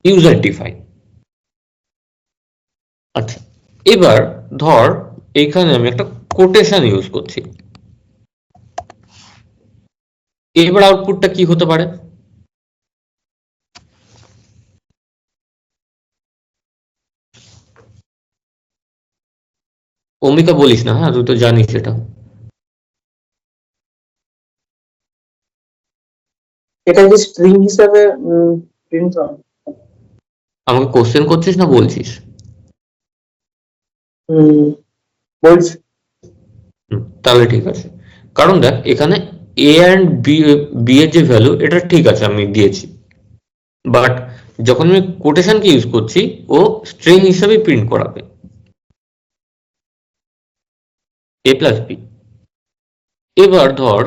Speaker 1: ইউজার ডিফাইন। আচ্ছা, এবার ধর এখানে আমি একটা কোটেশন ইউজ করছি, এবার আউটপুটটা কি হতে পারে? অম্বিকা বলিস না, হ্যাঁ তুই তো জানিস এটা।
Speaker 2: এটা কি স্ট্রিং হিসাবে প্রিন্ট হয়?
Speaker 1: আমাকে কোশ্চেন করছিস না বলছিস?
Speaker 2: বলছি।
Speaker 1: তাহলে ঠিক আছে, কারণ দেখ এখানে এ অ্যান্ড বি এর যে ভ্যালু এটা ঠিক আছে আমি দিয়েছি, বাট যখন আমি কোটেশনকে ইউজ করছি ও স্ট্রিং হিসাবে প্রিন্ট করাবে এ প্লাস বি। এবার ধর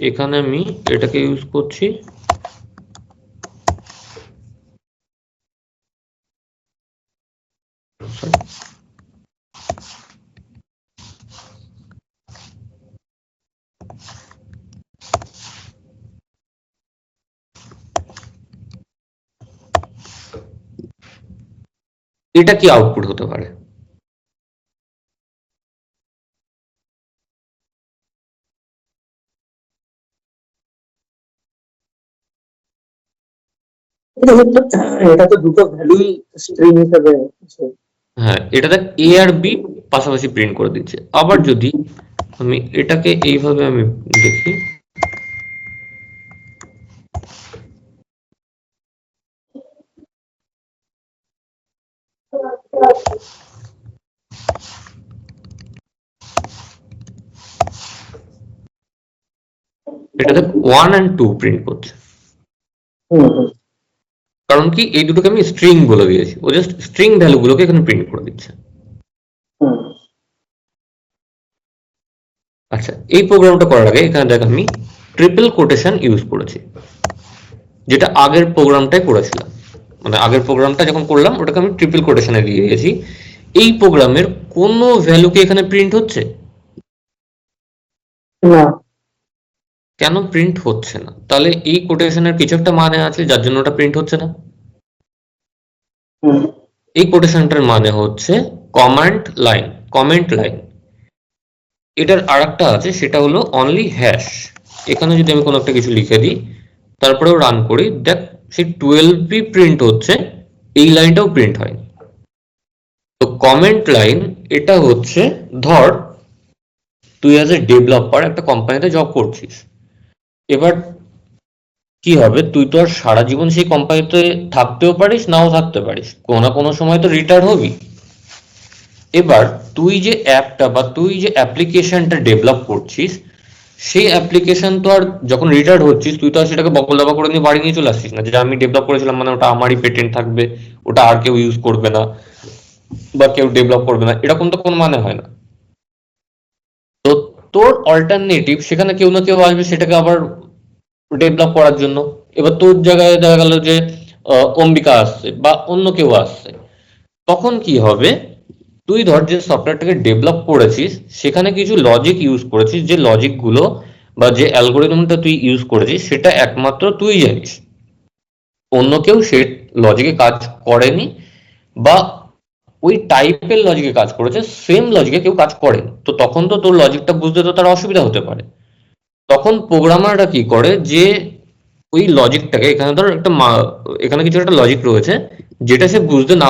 Speaker 1: এখানে আমি এটাকে ইউজ করছি, এটা কি আউটপুট হতে পারে?
Speaker 2: এটা তো দুটো ভ্যালুই স্ট্রিং হিসাবে আছে।
Speaker 1: হ্যাঁ, এটা দেখ এ আর বি পাশাপাশি প্রিন্ট করে দিচ্ছে। আবার যদি আমি এটাকে এইভাবে আমি দেখি, এটা দেখ 1 and 2 প্রিন্ট করছে। কারণ কি, এই দুটোকে আমি স্ট্রিং বলে দিয়েছি, ও জাস্ট স্ট্রিং ভ্যালু গুলোকে এখানে প্রিন্ট করে দিচ্ছে। আচ্ছা, এই প্রোগ্রামটা করার আগে এখানে দেখ আমি ট্রিপল কোটেশন ইউজ করেছি, যেটা আগের প্রোগ্রামটাই করেছিলাম। মানে আগের প্রোগ্রামটা যখন করলাম ওটাকে আমি ট্রিপল কোটেশনে দিয়ে দিয়েছি। এই প্রোগ্রামের কোনো ভ্যালু কি এখানে প্রিন্ট হচ্ছে?
Speaker 2: না।
Speaker 1: কেন প্রিন্ট হচ্ছে না? তাহলে এই কোটেশনের কিছু একটা মানে আছে যার জন্য ওটা প্রিন্ট হচ্ছে না। এই কোটেশনটার মানে হচ্ছে কমেন্ট লাইন। এটার আরেকটা আছে, সেটা হলো অনলি হ্যাশ। এখানে যদি আমি কোনো একটা কিছু লিখে দিই তারপরেও রান করি, দেখ সেই 12 প্রিন্ট হচ্ছে, এই লাইনটাও প্রিন্ট হয়। তো কমেন্ট লাইন এটা হচ্ছে, ধর তুই অ্যাজ এ ডেভেলপার একটা কোম্পানিতে জব করছিস, এবার কি হবে, তুই তো আর সারা জীবন সেই কোম্পানিতে থাকতেও পারিস নাও থাকতে পারিস, কোনো না কোনো সময় তো রিটায়ার হবি। এবার তুই যে অ্যাপটা বা তুই যে অ্যাপ্লিকেশনটা ডেভেলপ করছিস, সেই অ্যাপ্লিকেশন তো আর যখন রিটায়ার হচ্ছিস তুই তো আর সেটাকে বকল দাবা করে নিয়ে বাড়ি নিয়ে চলে আসছিস না, যে আমি ডেভেলপ করেছিলাম মানে ওটা আমারই পেটেন্ট থাকবে, ওটা আর কেউ ইউজ করবে না বা কেউ ডেভেলপ করবে না, এরকম তো কোনো মানে হয় না। তো তোর অল্টারনেটিভ সেখানে কেউ না কেউ আসবে সেটাকে আবার ডেভেলপ করার জন্য। এবার তোর জায়গায় দেখা গেল যে অম্বিকা আসছে বা অন্য কেউ আসছে, তখন কি হবে, তুই ধর যে সফটওয়্যারটাকে ডেভেলপ করেছিস সেখানে কিছু লজিক ইউজ করেছিস, যে লজিক গুলো বা যে অ্যালগোরিদমটা তুই ইউজ করেছিস সেটা একমাত্র তুই জানিস, অন্য কেউ সে লজিকে কাজ করেনি বা ওই টাইপের লজিকে কাজ করেছে, সেম লজিকে কেউ কাজ করেনি। তো তখন তো তোর লজিকটা বুঝতে তো তার অসুবিধা হতে পারে। তখন প্রোগ্রামাররা কি করে, যে ওই লজিকটাকে এখানে ধর এখানে কিছু একটা লজিক রয়েছে যেটা সে বুঝতে না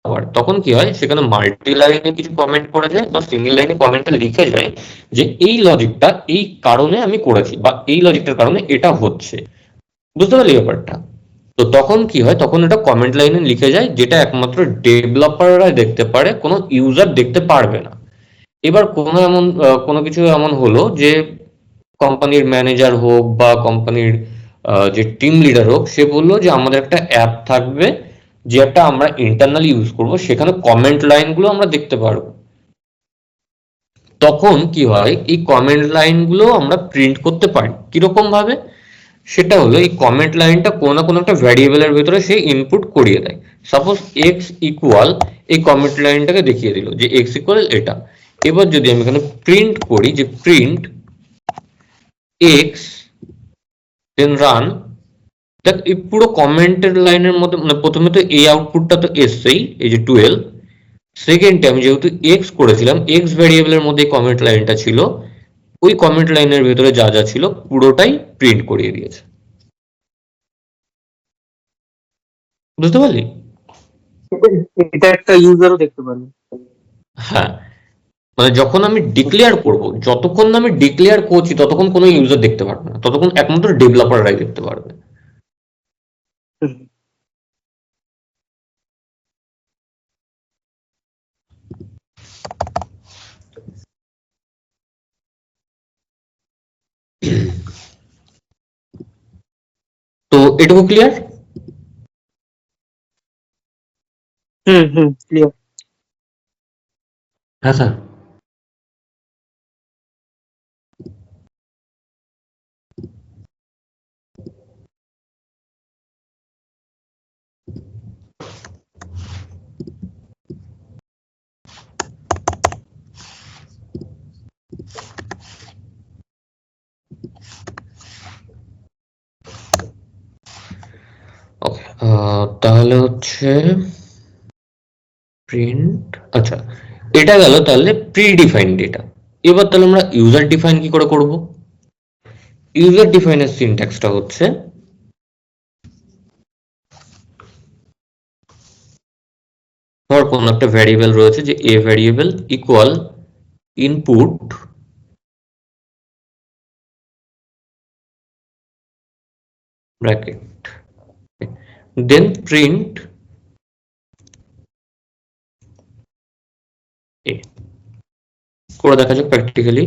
Speaker 1: পারে, তখন কি হয়, সেখানে মাল্টি লাইনে কিছু কমেন্ট করে যায় বা সিঙ্গেল লাইনে কমেন্টে লিখে যায় যে এই লজিকটা এই কারণে আমি করেছি বা এই লজিকটার কারণে এটা হচ্ছে। বুঝতে পারলি ব্যাপারটা? তো তখন কি হয়, তখন এটা কমেন্ট লাইনে লিখে যায়, যেটা একমাত্র ডেভেলপাররা দেখতে পারে, কোনো ইউজার দেখতে পারবে না। এবার কোনো কিছু এমন হলো যে কোম্পানির ম্যানেজার হোক বা কোম্পানির যে টিম লিডার হোক, সে বললো যে আমাদের একটা অ্যাপ থাকবে, যে একটা আমরা ইন্টারনালি ইউজ করব, সেখানে কমেন্ট লাইনগুলো আমরা দেখতে পারবো। তখন কি হয়, এই কমেন্ট লাইনগুলো আমরা প্রিন্ট করতে পারি কিরকম ভাবে। সেটা হলো এই কমেন্ট লাইনটা কোনো না কোনো একটা ভ্যারিয়েবলের ভিতরে সে ইনপুট করিয়ে দেয়। সাপোজ এক্স ইকুয়াল, এই কমেন্ট লাইনটাকে দেখিয়ে দিল যে এক্স ইকুয়াল এটা। এবার যদি আমি এখানে প্রিন্ট করি যে প্রিন্ট এক্স দেন রান, দেখ এই পুরো কমেন্টের লাইনের মধ্যে মানে প্রথমে তো এই আউটপুটটা তো এসছেই, এই যে 12। সেকেন্ডে আমি যেহেতু এক্স করেছিলাম, এক্স ভ্যারিয়েবলের মধ্যে কমেন্ট লাইনটা ছিল, ওই কমেন্ট লাইনের ভিতরে যা যা ছিল পুরোটাই প্রিন্ট করিয়ে দিয়েছে। বুঝতে পারলি?
Speaker 2: এটা একটা ইউজারও দেখতে পারবে।
Speaker 1: হ্যাঁ, মানে যখন আমি ডিক্লেয়ার করব, যতক্ষণ না আমি ডিক্লেয়ার করছি ততক্ষণ কোনো ইউজার দেখতে পারবে না, ততক্ষণ একমাত্র ডেভেলপাররাই দেখতে পারবে। তো এটুকু ক্লিয়ার?
Speaker 2: ক্লিয়ার।
Speaker 4: হ্যাঁ স্যার।
Speaker 1: ওকে, তাহলে হচ্ছে প্রিন্ট, আচ্ছা এটা গেল তাহলে প্রি ডিফাইন ডেটা। এবার তাহলে আমরা ইউজার ডিফাইন কি করে করব? ইউজার ডিফাইনের সিনট্যাক্সটা হচ্ছে ধর কোন একটা ভ্যারিয়েবল রয়েছে যে A variable equal input bracket then print A. করে দেখা যাক practically.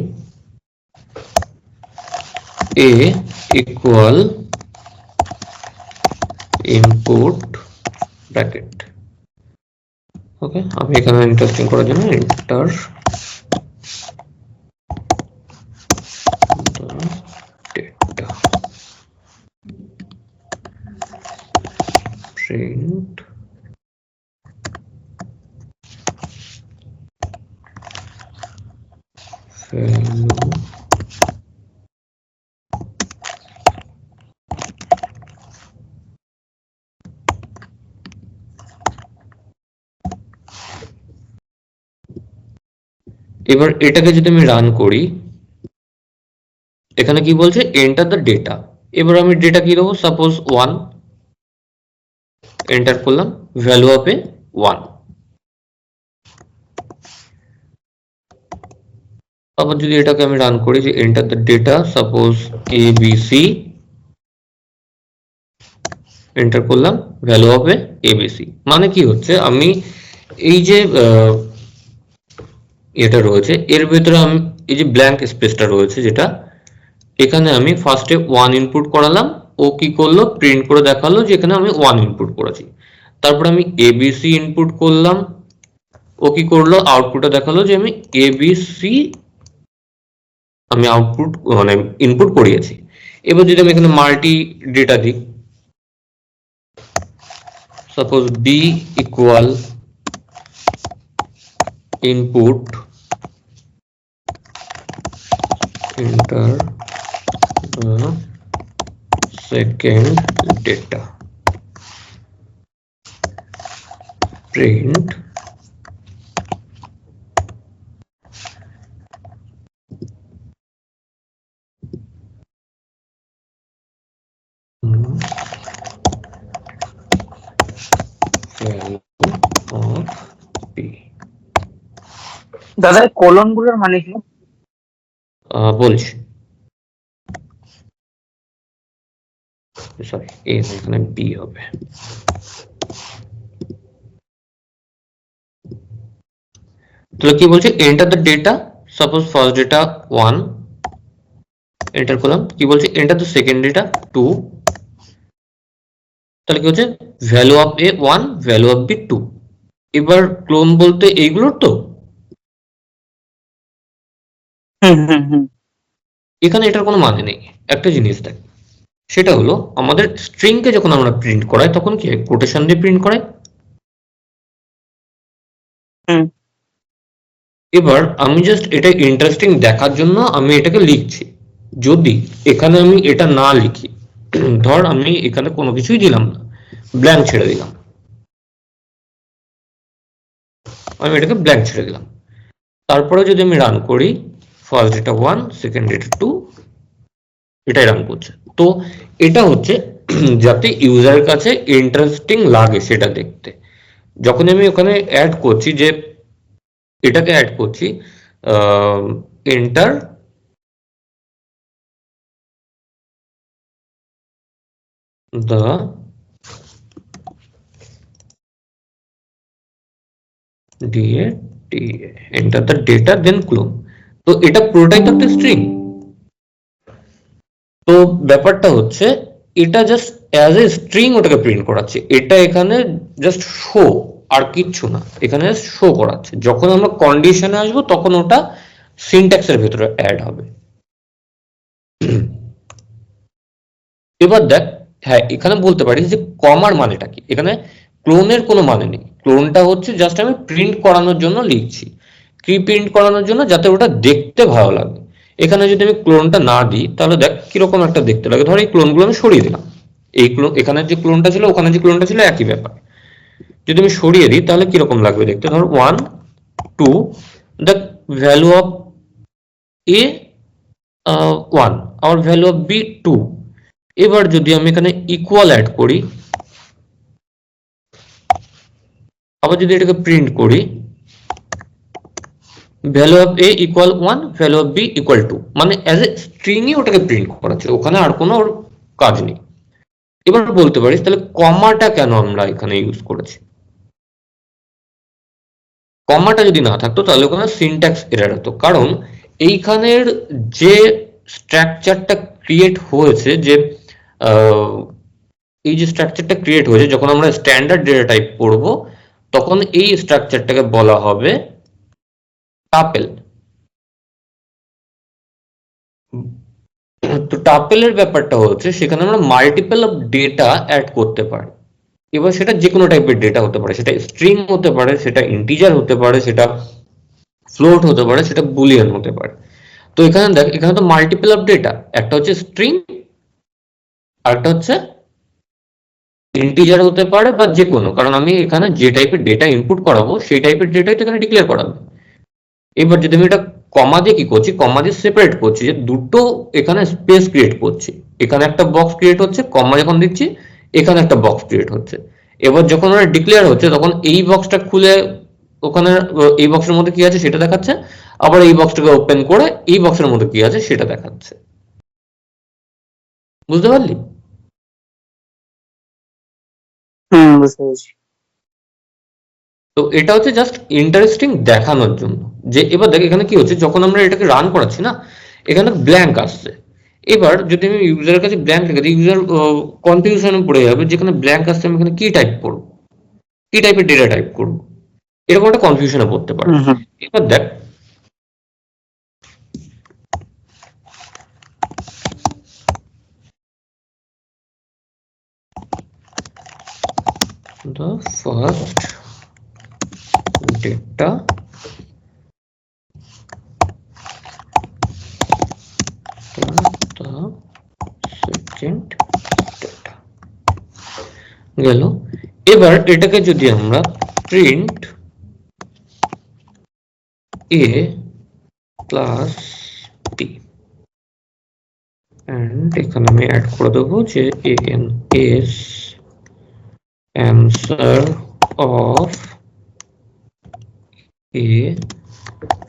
Speaker 1: A equal input bracket. Okay, আমি এখানে ইন্টারেস্টিং করার জন্য এন্টার ডেটা প্রিন্ট ভ্যালু এবার এটাকে যদি আমি রান করি, এখানে কি বলছে এন্টার দ্য ডেটা। এবার আমি ডেটা কি দেবো, সাপোজ 1, এন্টার করলাম, ভ্যালু অফ এ 1। আবার যদি এটাকে আমি রান করি যে enter the data, suppose ABC, enter করলাম, ভ্যালু অফ এ এবিসি। মানে কি হচ্ছে, আমি এই যে এটা রয়েছে এর ভিতরে আমি এই যে ব্ল্যাঙ্ক স্পেসটা রয়েছে যেটা, এখানে আমি ফার্স্টে 1 ইনপুট করালাম, ও কি করলো প্রিন্ট করে দেখালো যে এখানে আমি 1 ইনপুট করেছি। তারপর আমি এবিসি ইনপুট করলাম, ও কি করলো আউটপুটে দেখালো যে আমি এবিসি আমি আউটপুট মানে ইনপুট করিয়েছি। এবার যদি আমি এখানে মাল্টি ডেটা দিই, suppose B equal input enter the second data print value of p।
Speaker 2: দাদা কলন গুলোর মানে কি?
Speaker 1: বলছি, সরি এখানে বি হবে। তাহলে কি বলছে enter the data, suppose first data 1, enter করলাম, কি বলছে এন্টার দ্য সেকেন্ড ডেটা 2। তাহলে কি হচ্ছে value of A 1, value of B 2। এবার ক্লোন বলতে এইগুলোর তো এখানে এটার কোনো মানে নেই। একটা জিনিস দেখ, সেটা হলো আমাদের স্ট্রিং কে যখন আমরা প্রিন্ট করাই তখন কি কোটেশন দিয়ে প্রিন্ট করাই। এবার আমি জাস্ট এটা ইন্টারেস্টিং দেখার জন্য আমি এটাকে লিখছি। যদি এখানে আমি এটা না লিখি, ধর আমি এখানে কোনো কিছুই দিলাম না, ব্ল্যাঙ্ক ছেড়ে দিলাম, আমি এটাকে ব্ল্যাঙ্ক ছেড়ে দিলাম, তারপরে যদি আমি রান করি, ফার্স্ট ডেটা 1, সেকেন্ড ডেটা 2, এটাই রান করছে। তো এটা হচ্ছে যাতে ইউজারের কাছে ইন্টারেস্টিং লাগে সেটা দেখতে। যখন আমি ওখানে অ্যাড করছি, যে এটাকে অ্যাড করছি enter the enter the data then clone। তো এটা পুরোটাই তো একটা স্ট্রিং। তো ব্যাপারটা হচ্ছে এটা জাস্ট অ্যাজ এ স্ট্রিং ওটাকে প্রিন্ট করাচ্ছে, এটা এখানে জাস্ট শো, আর কিচ্ছু না, এখানে শো করাচ্ছে। যখন আমরা কন্ডিশনে আসবো তখন ওটা সিনট্যাক্সের ভেতরে অ্যাড হবে। এবার দেখ, হ্যাঁ এখানে বলতে পারি যে কমার মানেটা কি। এখানে ক্লোনের কোনো মানে নেই, ক্লোনটা হচ্ছে জাস্ট আমি প্রিন্ট করানোর জন্য লিখছি। কি প্রিন্ট করানোর জন্য? যাতে ওটা দেখতে ভালো লাগে। এখানে যদি আমি ক্লোনটা না দিই তাহলে দেখ কিরকম একটা দেখতে লাগে। ধর এই ক্লোনগুলো আমি সরিয়ে দিলাম, এই ক্লোন, এখানে যে ক্লোনটা ছিল ওখানে যে ক্লোনটা ছিল একই ব্যাপার। যদি আমি সরিয়ে দিই তাহলে কিরকম লাগবে দেখতে। ধর 1, 2, the value of a 1, our value of b 2। এবার যদি আমি এখানে ইকুয়াল অ্যাড করি, আবার যদি এটাকে প্রিন্ট করি, value of a equal 1, value of b equal 2, মানে অ্যাজ এ স্ট্রিংই ওটাকে প্রিন্ট করাচ্ছে, ওখানে আর কোনো ওর কাজ নেই। এবার বলতে পারিস তাহলে কমাটা কেন আমরা এখানে ইউজ করেছি? কমাটা যদি না থাকতো তাহলে ওখানে সিনট্যাক্স এরর হতো। কারণ এইখানের যে স্ট্রাকচারটা ক্রিয়েট হয়েছে, যে এই যে স্ট্রাকচারটা ক্রিয়েট হয়েছে যখন আমরা স্ট্যান্ডার্ড ডেটা টাইপ করব, তখন এই স্ট্রাকচারটাকে বলা হবে টাপেল। তো টাপেলের ব্যাপারটা হচ্ছে সেখানে আমরা মাল্টিপল অফ ডেটা অ্যাড করতে পারি। এবার সেটা যে কোনো টাইপের ডেটা হতে পারে, সেটা স্ট্রিং হতে পারে, সেটা ইন্টিজার হতে পারে, সেটা ফ্লোট হতে পারে, সেটা বুলিয়ান হতে পারে। তো এখানে দেখ, এখানে তো মাল্টিপল অফ ডেটা, একটা হচ্ছে স্ট্রিং, আরেকটা হচ্ছে ইন্টিজার হতে পারে, বা যে কোনো, কারণ আমি এখানে যে টাইপের ডেটা ইনপুট করাবো সেই টাইপের ডেটাই তো এখানে ডিক্লেয়ার করাবো। এবার যদি আমি এটা কমা দিয়ে কি করছি, কমা দিয়ে সেপারেট করছি, যে দুটো এখানে স্পেস ক্রিয়েট করছি। এখানে একটা বক্স ক্রিয়েট হচ্ছে, কমা যখন দিচ্ছি এখানে একটা বক্স ক্রিয়েট হচ্ছে। এবার যখন ওরা ডিক্লেয়ার হচ্ছে তখন এই বক্সটা খুলে ওখানে এই বক্সের মধ্যে কি আছে সেটা দেখাচ্ছে, আবার এই বক্সটাকে ওপেন করে এই বক্সের মধ্যে কি আছে সেটা দেখাচ্ছে। বুঝতে পারলি?
Speaker 2: বুঝতে পেরেছি।
Speaker 1: তো এটা হচ্ছে জাস্ট ইন্টারেস্টিং দেখানোর জন্য। যে এবার দেখ এখানে কি হচ্ছে, যখন আমরা এটাকে রান করাচ্ছি না, এখানে ব্ল্যাঙ্ক আসছে। এবার যদি আমি ইউজারের কাছে ব্ল্যাঙ্ক রেখে দিই, ইউজার কনফিউশনে পড়ে যাবে, যেখানে ব্ল্যাঙ্ক আসছে আমি এখানে কি টাইপ করবো, কি টাইপের ডেটা টাইপ করবো, এরকম একটা কনফিউশনে পড়তে পারে। এবার দেখ the first data the second data গেল। এবার এটাকে যদি আমরা print a plus b, and এখানে আমি অ্যাড করে দেবো যে an is answer of a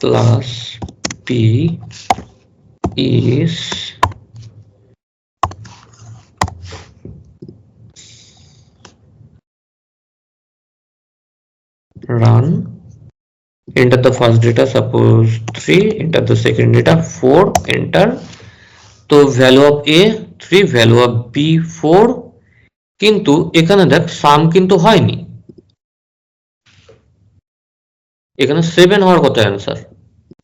Speaker 1: plus b is run, enter the first data, suppose 3, enter the second data 4, enter। তো value of a 3, value of b 4, কিন্তু এখানে দেখ সাম কিন্তু হয়নি, এখানে 7 হওয়ার কথা অ্যান্সার,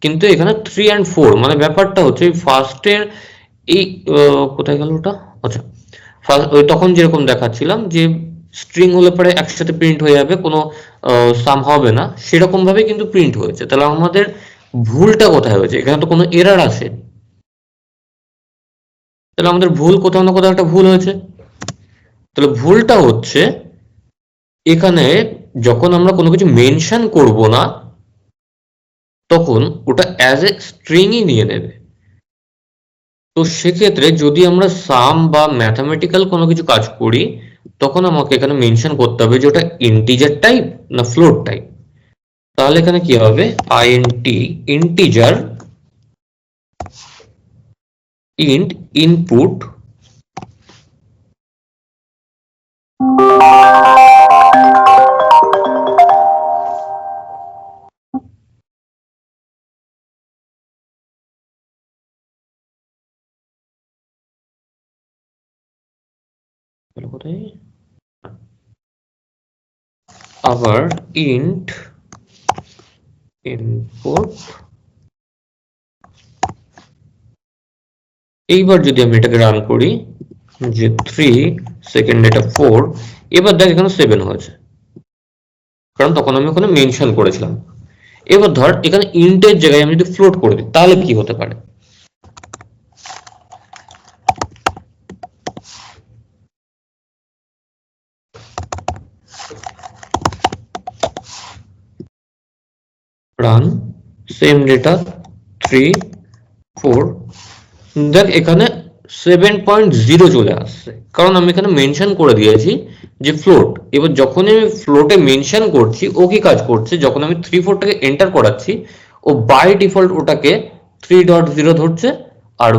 Speaker 1: কিন্তু এখানে 3 and 4 মানে ব্যাপারটা হচ্ছে ফার্স্টের এই কোথায় গেল ওটা, আচ্ছা ওই তখন যেরকম দেখাচ্ছিলাম যে স্ট্রিং হলে পরে একসাথে প্রিন্ট হয়ে যাবে, কোনো সাম হবে না, সেরকম ভাবে কিন্তু প্রিন্ট হয়েছে। তাহলে আমাদের ভুলটা কোথায় হয়েছে? এখানে তো কোনো এরর আসেনি, তাহলে আমাদের ভুল কোথাও না কোথাও একটা ভুল হয়েছে। তাহলে ভুলটা হচ্ছে এখানে যখন আমরা কোনো কিছু মেনশন করব না তখন ওটা অ্যাজ এ স্ট্রিংই নিয়ে নেবে। তো সেক্ষেত্রে যদি আমরা সাম বা ম্যাথামেটিক্যাল কোনো কিছু কাজ করি তখন আমাকে এখানে মেনশন করতে হবে যে ওটা ইন্টিজার টাইপ না ফ্লোট টাইপ। তাহলে এখানে কি হবে, ইন্টিজার ইন্ট ইনপুট কোথায়, আবার ইন্ট ইনপুট। এইবার যদি আমি এটাকে রান করি যে 3 সেকেন্ড এটা 4, এবার দেখ এখানে 7 হয়েছে, কারণ তখন আমি ওখানে মেনশন করেছিলাম। এবার ধর এখানে ইন্টের জায়গায় আমি যদি ফ্লোট করে দিই তাহলে কি হতে পারে? রান সেম ডেটা 3 4, দেখ এখানে 7.0 চলে আসছে, কারণ আমি এখানে মেনশন করে দিয়েছি যে ফ্লোট। এবার যখন আমি ফ্লোটে মেনশন করছি ও কি কাজ করছে, যখন আমি 3 4টাকে এন্টার করাচ্ছি ও বাই ডিফল্ট ওটাকে 3.0 ধরছে, আর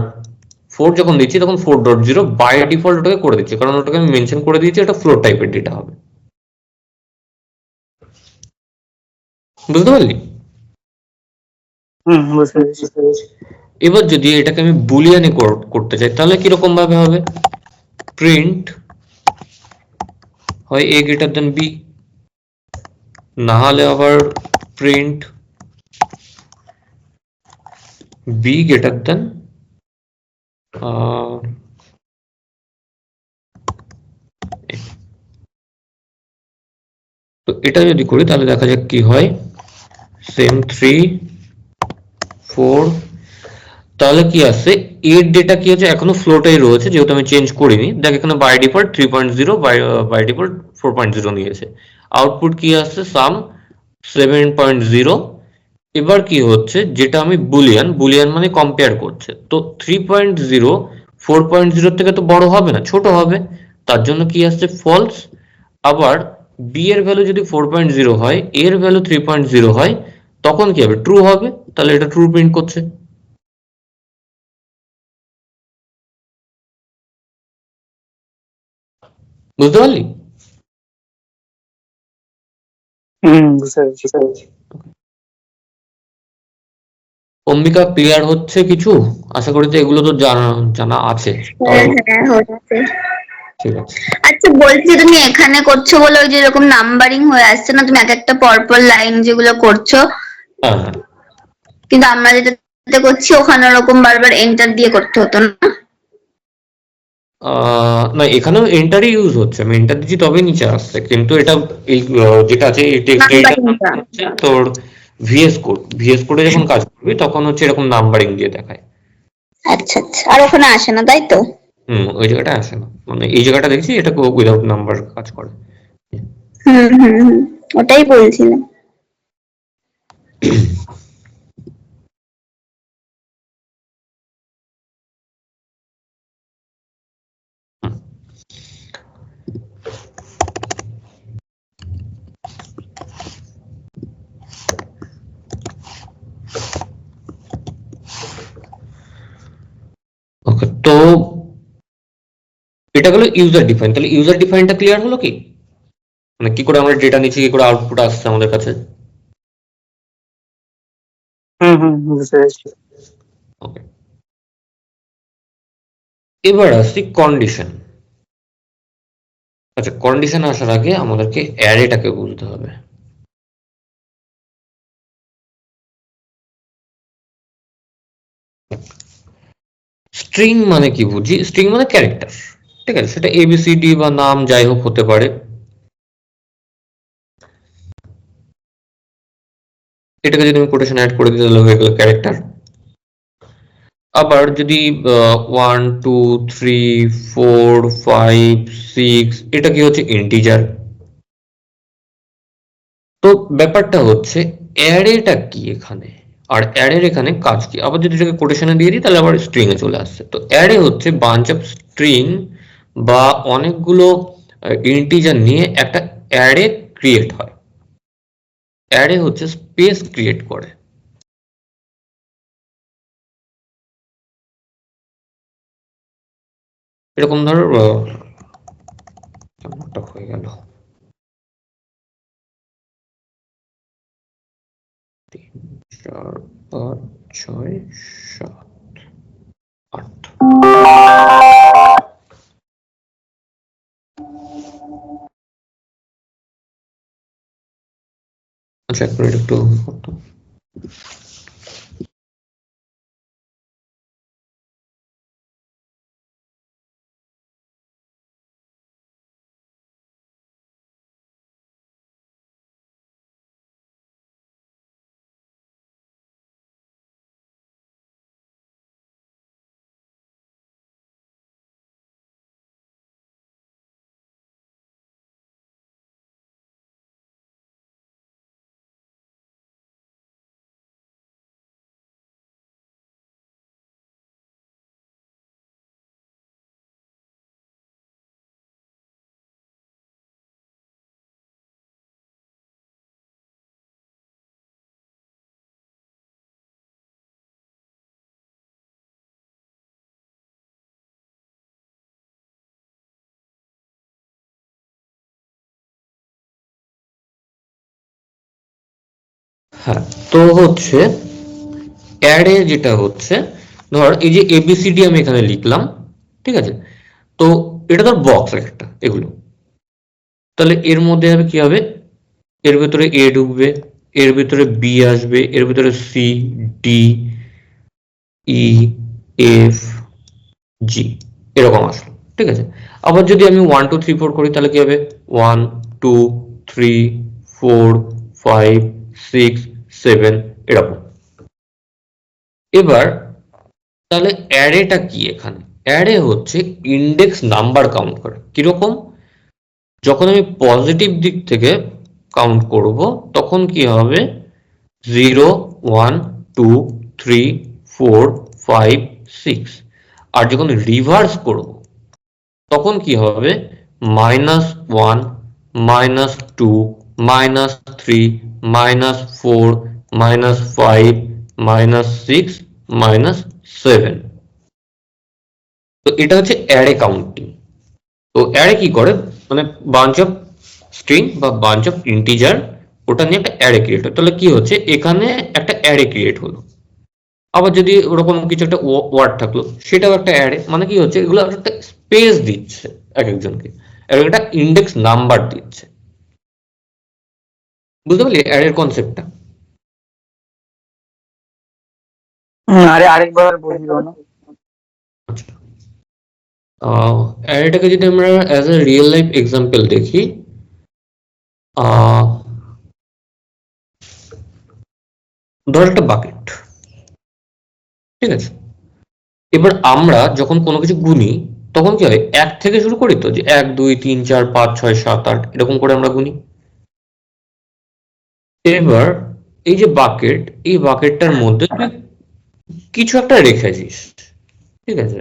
Speaker 1: 4 যখন দিচ্ছি তখন 4.0 বাই ডিফল্ট ওটাকে করে দিচ্ছে, কারণ ওটাকে আমি মেনশন করে দিয়েছি এটা ফ্লোট টাইপের ডেটা হবে। বুঝতে পারলি?
Speaker 2: বুঝতে পেরেছি।
Speaker 1: এবার যদি এটাকে আমি বুলিয়ানে করতে চাই তাহলে কিরকম ভাবে হবে, প্রিন্ট হয় a গ্রেটার দেন b, না হলে আবার প্রিন্ট b গ্রেটার দেন তো এটা যদি করি তাহলে দেখা যাক কি হয়, সেম 3 4, তাহলে কি আছে এর ডেটা কি হচ্ছে এখনো ফ্লোটেই রয়েছে যেহেতু আমি চেঞ্জ করিনি। দেখ এখানে বাই ডিফল্ট 3.0, বাই ডিফল্ট 4.0 নিয়েছে। আউটপুট কি আসছে, সাম 7.0। এবার কি হচ্ছে, যেটা আমি বুলিয়ান মানে কম্পেয়ার করছে, তো 3.0 4.0 থেকে তো বড় হবে না, ছোট হবে, তার জন্য কি আসছে ফলস। আবার বি এর ভ্যালু যদি 4.0 হয়, এর ভ্যালু 3.0 হয়, তখন কি হবে, ট্রু হবে, তাহলে এটা ট্রু প্রিন্ট করছে। বুঝতে পারলি?
Speaker 2: বুঝতে পেরেছি।
Speaker 1: অম্বিকা ক্লিয়ার হচ্ছে কিছু? আশা করি তো এগুলো তো জানা জানা আছে।
Speaker 3: হ্যাঁ হ্যাঁ হচ্ছে।
Speaker 1: ঠিক আছে।
Speaker 3: আচ্ছা বলছি, তুমি এখানে করছো বলে ওই যে এরকম নাম্বারিং হয়ে আসছে না, তুমি এক একটা পরপর লাইন যেগুলো করছো,
Speaker 1: হ্যাঁ হ্যাঁ,
Speaker 3: কিন্তু আমরা যেটা করছি ওখানে ওরকম বারবার এন্টার দিয়ে করতে হতো না।
Speaker 1: না এখানেও এন্টারই ইউজ হচ্ছে, আমি এন্টার দিচ্ছি তবেই নিচে আসছে, কিন্তু এটা এই যেটা আছে এই টেক্সট এডিটর
Speaker 3: নাম্বারিংটা।
Speaker 1: হচ্ছে তোর ভিএস কোডে যখন কাজ করবি তখন হচ্ছে এরকম নাম্বারিং দিয়ে দেখায়।
Speaker 3: আচ্ছা আচ্ছা, আর ওখানে আসে না তাই তো?
Speaker 1: ওই জায়গাটা আসে না, মানে এই জায়গাটা দেখছি এটা উইদাউট নাম্বার কাজ করে।
Speaker 3: হুম, ওটাই বলছিলাম।
Speaker 1: ওকে, তো এটা হলো ইউজার ডিফাইন। তাহলে ইউজার ডিফাইনটা ক্লিয়ার হলো কি, মানে কি করে আমরা ডেটা নিচ্ছি, কি করে আউটপুট আসছে আমাদের কাছে।
Speaker 2: বুঝতে পেরেছি।
Speaker 1: ওকে, এবার আসছি কন্ডিশন। আচ্ছা, কন্ডিশন আসার আগে আমাদেরকে অ্যারেটাকে বুঝতে হবে। স্ট্রিং মানে কি বুঝি? স্ট্রিং মানে ক্যারেক্টার, ঠিক আছে, সেটা এবিসিডি বা নাম যাই হোক হতে পারে। এটাকে যদি আমি কোটেশন অ্যাড করে দিই তাহলে হয়ে গেল ক্যারেক্টার। আবার যদি 1 2 3 4 5 6 এটা কি হচ্ছে ইন্টিজার। তো ব্যাপারটা হচ্ছে অ্যারেটা কি এখানে, আর অ্যারের এখানে কাজ কি। আবার যদি এটাকে কোটেশনে দিয়ে দিই তাহলে আবার স্ট্রিং এ চলে আসছে। তো অ্যারে হচ্ছে বাঞ্চ অফ স্ট্রিং বা অনেকগুলো ইন্টিজার নিয়ে একটা অ্যারে ক্রিয়েট হয়। অ্যারে হচ্ছে স্পেস ক্রিয়েট করে। এরকম ধর কেমনটা হয়ে গেল, 3 4 5 6 7 8। আচ্ছা এক মিনিট একটু করতো। হ্যাঁ, তো হচ্ছে অ্যারে যেটা হচ্ছে, ধর এই যে এবিসিডি আমি এখানে লিখলাম, ঠিক আছে, তো এটা ধর বক্স একটা এগুলো, তাহলে এর মধ্যে হবে কি হবে, এর ভিতরে এ ঢুকবে, এর ভিতরে বি আসবে, এর ভিতরে সি, ডি, ই, এফ, জি এরকম আসলো, ঠিক আছে। আবার যদি আমি 1 2 3 4 করি তাহলে কি হবে, 1 2 3 4 5 6 7 এরকম। এবার তাহলে অ্যারেটা কি এখানে? অ্যারে হচ্ছে ইন্ডেক্স নাম্বার কাউন্ট করে। কিরকম? যখন আমি পজিটিভ দিক থেকে কাউন্ট করব তখন কি হবে, 0 1 2 3 4 5 6। আর যখন রিভার্স করব তখন কি হবে, -1 -2 -3 -4 -5 -6 -7। তো এটা হচ্ছে অ্যারে কাউন্টিং। তো অ্যারে কি করে, মানে বাঞ্চ অফ স্ট্রিং বা বাঞ্চ অফ ইন্টিজার ওটা নিয়ে একটা অ্যারে ক্রিয়েট হয়। তাহলে কি হচ্ছে, এখানে একটা অ্যারে ক্রিয়েট হলো। আবার যদি ওরকম কিছু একটা ওয়ার্ড থাকলো সেটাও একটা অ্যারে, মানে কি হচ্ছে, এগুলো একটা স্পেস দিচ্ছে এক একজনকে, এবং একটা ইন্ডেক্স নাম্বার দিচ্ছে। বুঝতে পারলি অ্যারের কনসেপ্টটা?
Speaker 2: আরে আরেকবার বললো না।
Speaker 1: আচ্ছা, অ্যারেটাকে যদি আমরা as a real life example দেখি, ধর একটা বাকেট, ঠিক আছে। এবার আমরা যখন কোনো কিছু গুনি তখন কি হয়, 1 থেকে শুরু করি, তো যে 1 2 3 4 5 6 7 8 এরকম করে আমরা গুনি। এবার এই যে বাকেট, এই বাকেটটার মধ্যে তুই কিছু একটা রেখেছিস, ঠিক আছে,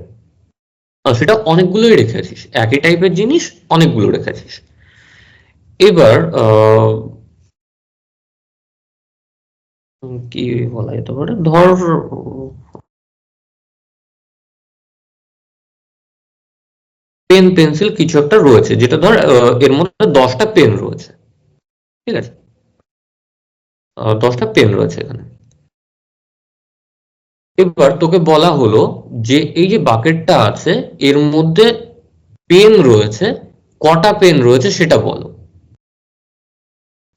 Speaker 1: আর সেটা অনেকগুলোই রেখেছিস, একই টাইপের জিনিস অনেকগুলো রেখেছিস। এবার কি বলা যেতে পারে, ধর পেন পেন্সিল কিছু একটা রয়েছে, যেটা ধর এর মধ্যে 10টা পেন রয়েছে, ঠিক আছে, 10টা পেন রয়েছে এখানে। এবার তোকে বলা হলো যে এই যে বাকেটটা আছে এর মধ্যে পেন রয়েছে, কটা পেন রয়েছে সেটা বলো।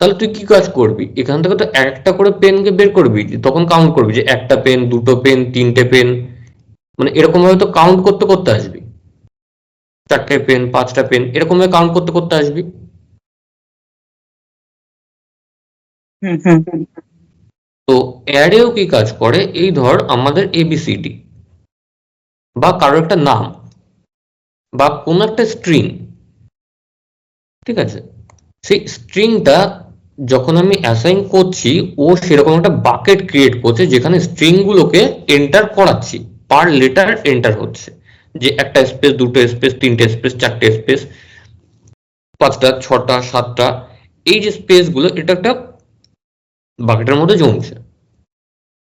Speaker 1: তাহলে তুই কি কাজ করবি, এখান থেকে তো একটা করে পেনকে বের করবি, তখন কাউন্ট করবি যে একটা পেন, দুটো পেন, তিনটে পেন, মানে এরকম ভাবে তো কাউন্ট করতে করতে আসবি, চারটে পেন, পাঁচটা পেন, এরকম ভাবে কাউন্ট করতে করতে আসবি।
Speaker 2: হুম হুম হুম।
Speaker 1: তো অ্যারেও কি কাজ করে, এই ধর আমাদের এবিসিডি বা কারো একটা নাম বা কোন একটা স্ট্রিং, ঠিক আছে, সেই স্ট্রিংটা যখন আমি অ্যাসাইন করছি, ও সেরকম একটা বাকেট ক্রিয়েট করছে যেখানে স্ট্রিং গুলোকে এন্টার করাচ্ছি, পার লেটার এন্টার হচ্ছে, যে একটা স্পেস, দুটো স্পেস, তিনটে স্পেস, চারটে স্পেস, পাঁচটা, ছটা, সাতটা, এই যে স্পেস গুলো এটা একটা বাকেটের মধ্যে জমছে।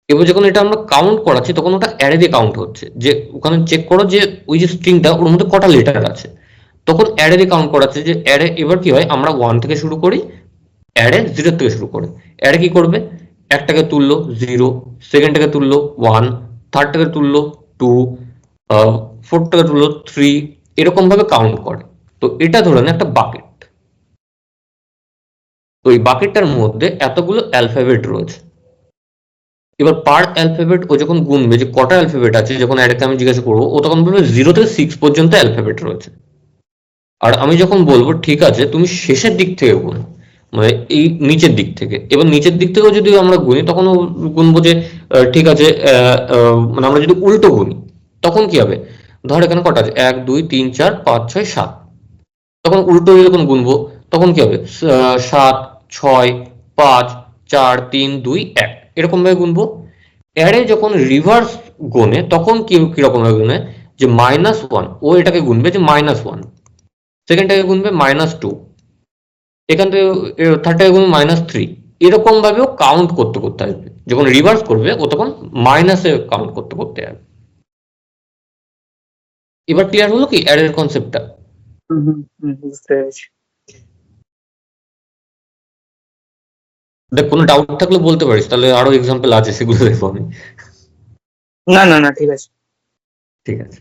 Speaker 1: এবার যখন এটা আমরা কাউন্ট করাচ্ছি তখন ওটা অ্যারে দিয়ে কাউন্ট হচ্ছে, যে ওখানে চেক করো যে ওই যে স্ট্রিংটা ওর মধ্যে কটা লেটার আছে, তখন অ্যারে দিয়ে কাউন্ট করাচ্ছে যে অ্যারে। এবার কি হয়, আমরা 1 থেকে শুরু করি, অ্যারে 0 থেকে শুরু করে, অ্যারে কি করবে, একটাকে তুললো 0, সেকেন্ডটাকে তুললো 1, থার্ডটাকে তুললো 2, ফোর্থটাকে তুললো 3, এরকম ভাবে কাউন্ট করে। তো এটা ধরে নে একটা বাকেট, তো এই বাকেটটার মধ্যে এতগুলো অ্যালফাবেট রয়েছে। এবার পার অ্যালফাবেট ও যখন গুনবে যে কটা অ্যালফাবেট আছে, যখন অ্যারেতে আমি জিজ্ঞাসা করবো, ও তখন বলবে 0 থেকে 6 পর্যন্ত অ্যালফাবেট রয়েছে। আর আমি যখন বলবো ঠিক আছে তুমি শেষের দিক থেকে গুণ, মানে এই নিচের দিক থেকে, এবার নিচের দিক থেকেও যদি আমরা গুনি তখন গুনবো যে ঠিক আছে, মানে আমরা যদি উল্টো গুনি তখন কি হবে, ধর এখানে কটা আছে, 1 2 3 4 5 6 7, তখন উল্টো যখন গুনবো তখন কি হবে, 7 6 5 4 3 2 1, এরকম ভাবে গুনবো। অ্যারে যখন রিভার্স গুনে তখন কি কিরকম ভাবে গুনে, যে -1, ও এটাকে গুনবে যে -1, সেকেন্ডটাকে গুনবে -2, এখান থেকে থার্ডটাকে গুনবে -3, এরকম ভাবেও কাউন্ট করতে করতে আসবে। যখন রিভার্স করবে ও তখন মাইনাসে কাউন্ট করতে করতে আসবে। এবার ক্লিয়ার হলো কি অ্যারের কনসেপ্টটা?
Speaker 2: হুম হুম হুম, বুঝতে পেরেছি।
Speaker 1: দেখ কোনো ডাউট থাকলে বলতে পারিস, তাহলে আরো এক্সাম্পল আছে সেগুলো দেখবো আমি।
Speaker 2: না না না, ঠিক আছে।
Speaker 1: ঠিক আছে।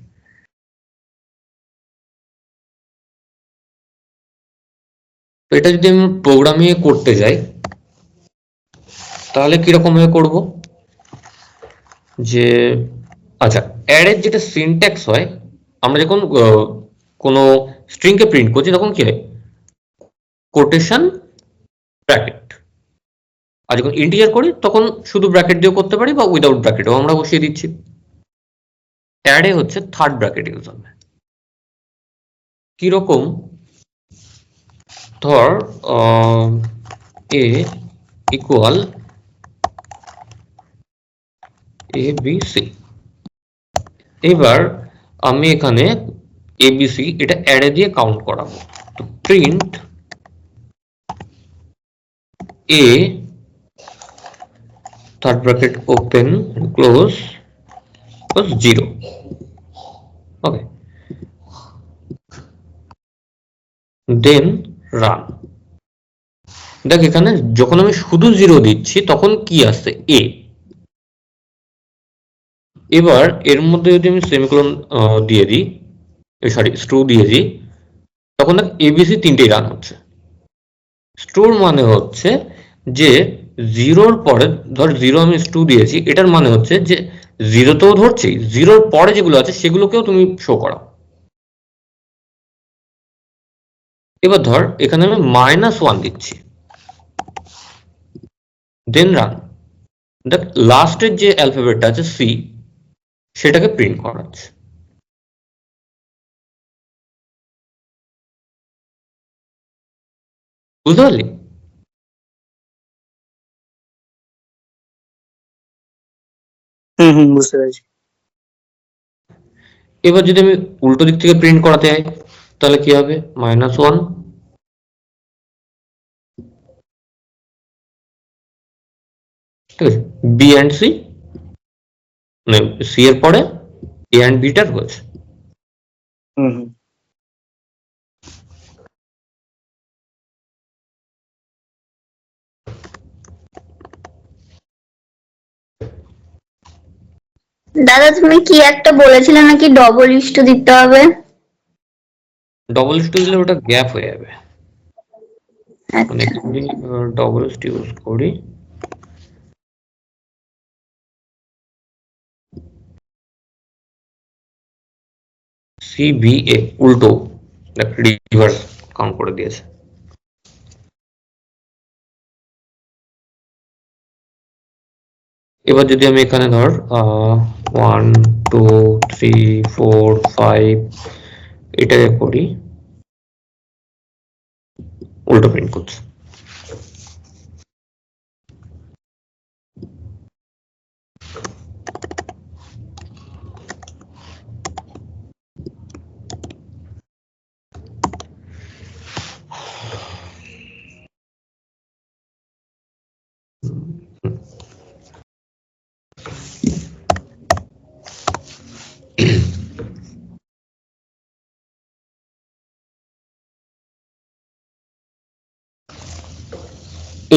Speaker 1: তো এটা যদি আমি প্রোগ্রামিং করতে যাই তাহলে কিরকম ভাবে করব, যে আচ্ছা অ্যারের যেটা সিনট্যাক্স হয়, আমরা যখন কোনো স্ট্রিং কে প্রিন্ট করছি তখন কি হয়, কোটেশন, ব্র্যাকেট। আর যখন ইন্টিজার করি তখন শুধু ব্র্যাকেট দিয়েও করতে পারি বা উইদাউট ব্র্যাকেটও আমরা বসিয়ে দিচ্ছি। অ্যারে হচ্ছে থার্ড ব্র্যাকেট ইউজ হবে। কিরকম, ধর এ ইকুয়াল এ বি সি, এবার আমি এখানে এবিসি এটা অ্যারে দিয়ে কাউন্ট করাবো। তো প্রিন্ট এ, থার্ড ব্র্যাকেট ওপেন ক্লোজ, 0, ওকে, দেন রান। দেখ এখানে যখন আমি শুধু 0 দিচ্ছি তখন কি আসছে, এ। এবার এর মধ্যে যদি আমি সেমিকোলন দিয়ে দিই, সরি স্ট্রু দিয়ে দিই, তখন দেখ এবিসি তিনটেই রান হচ্ছে। স্ট্রুর মানে হচ্ছে যে 0-র পরে, ধর 0 আমি স্ট্রু দিয়েছি, এটার মানে হচ্ছে যে 0 তেও ধরছি, 0-র পরে যেগুলো আছে সেগুলোকেও তুমি শো করাও। এবার ধর এখানে আমি -1 দিচ্ছি, দেন রান। দেখ লাস্টের যে অ্যালফাবেটটা আছে সি, সেটাকে প্রিন্ট করাচ্ছে। বুঝতে পারলি?
Speaker 2: হুম হুম, বুঝতে পেরেছি।
Speaker 1: এবার যদি আমি উল্টো দিক থেকে প্রিন্ট করাতে যাই তাহলে কি হবে, -1, ঠিক আছে, বি অ্যান্ড সি, মানে সি এর পরে এ অ্যান্ড বিটা রয়েছে।
Speaker 2: হুম হুম।
Speaker 3: দাদা তুমি কি একটা বলেছিলে নাকি ডবল ইস্টু দিতে হবে?
Speaker 1: ডবল স্টু দিলে ওটা গ্যাপ হয়ে যাবে। মানে
Speaker 3: আচ্ছা
Speaker 1: যদি ডবল ইউজ করি, CBA উল্টো রিভার্স কাউন্ট করে দিয়েছে। এবার যদি আমি এখানে ধর 1 2 3 4 5 এটাকে করি, উল্টো প্রিন্ট করছে।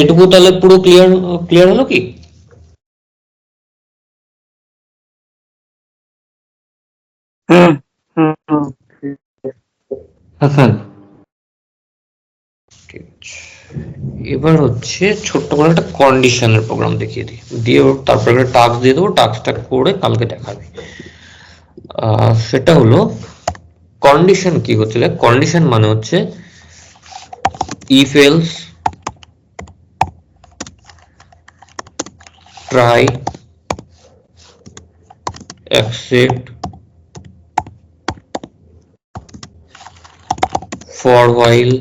Speaker 1: এটুকু তাহলে পুরো ক্লিয়ার হলো কি?
Speaker 2: হুম হুম হুম।
Speaker 4: হ্যাঁ
Speaker 1: ঠিক আছে। এবার হচ্ছে ছোট্ট করে একটা কন্ডিশনের প্রোগ্রাম দেখিয়ে দিই, দিয়ে তারপরে একটা টাস্ক দিয়ে দেবো, টাস্কটা করে কালকে দেখাবি। সেটা হলো কন্ডিশন। কি হচ্ছে, কন্ডিশন মানে হচ্ছে if else, try, accept, for while,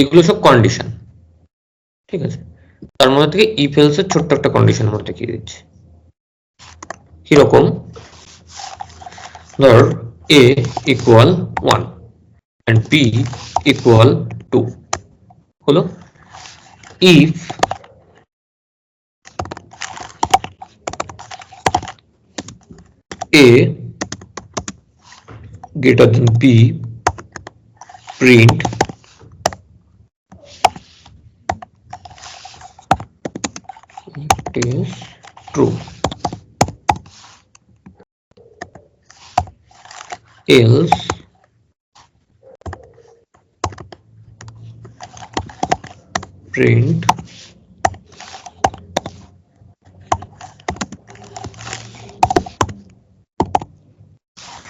Speaker 1: এগুলো সব কন্ডিশন। ঠিক আছে, তার মধ্যে থেকে ইফ এলস এর ছোট্ট একটা কন্ডিশন আমরা দেখিয়ে দিচ্ছি। কিরকম, ধর a equal 1 and b equal 2 হলো। if a greater than b, print it is true, else print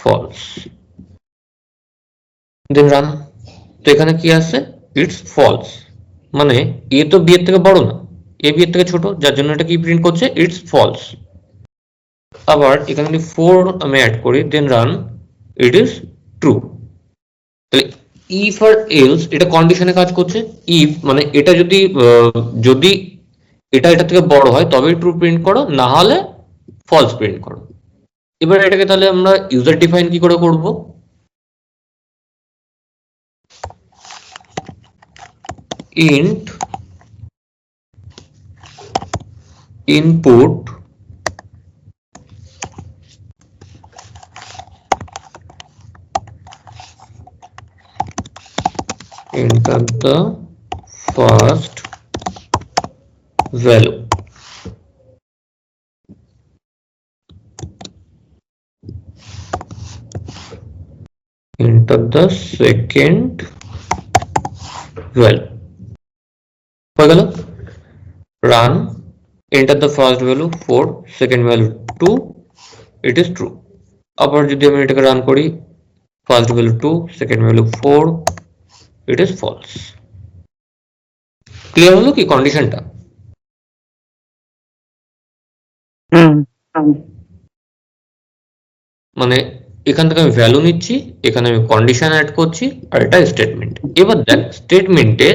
Speaker 1: false, then run। তো এখানে কি আছে, ইটস ফলস, মানে এ তো বি এর থেকে বড় না, এ বি এর থেকে ছোট, যার জন্য এটা কি প্রিন্ট করছে, ইটস ফলস। আবার এখানে যদি 4 আমি অ্যাড করি, দেন রান, ইট ইজ ট্রু। তাহলে ইফ আর এলস এটা কন্ডিশনে কাজ করছে। ইফ মানে এটা যদি যদি এটা থেকে বড় হয় তবেই ট্রু প্রিন্ট করো, না হলে ফলস প্রিন্ট করো। এবার এটাকে তাহলে আমরা ইউজার ডিফাইন কি করে করব, int input enter the first value, enter the second value, হয়ে গেল। Run, enter the first value 4, second value 2, it is true। আবার যদি আমি এটাকে রান করি, first value 2, second value 4, it is false। Clear হলো কি কন্ডিশনটা?
Speaker 2: হুম
Speaker 1: মানে এখান থেকে আমি ভ্যালু নিচ্ছি, এখানে আমি কন্ডিশন অ্যাড করছি, আর এটা স্টেটমেন্ট। এবার দেখ স্টেটমেন্টে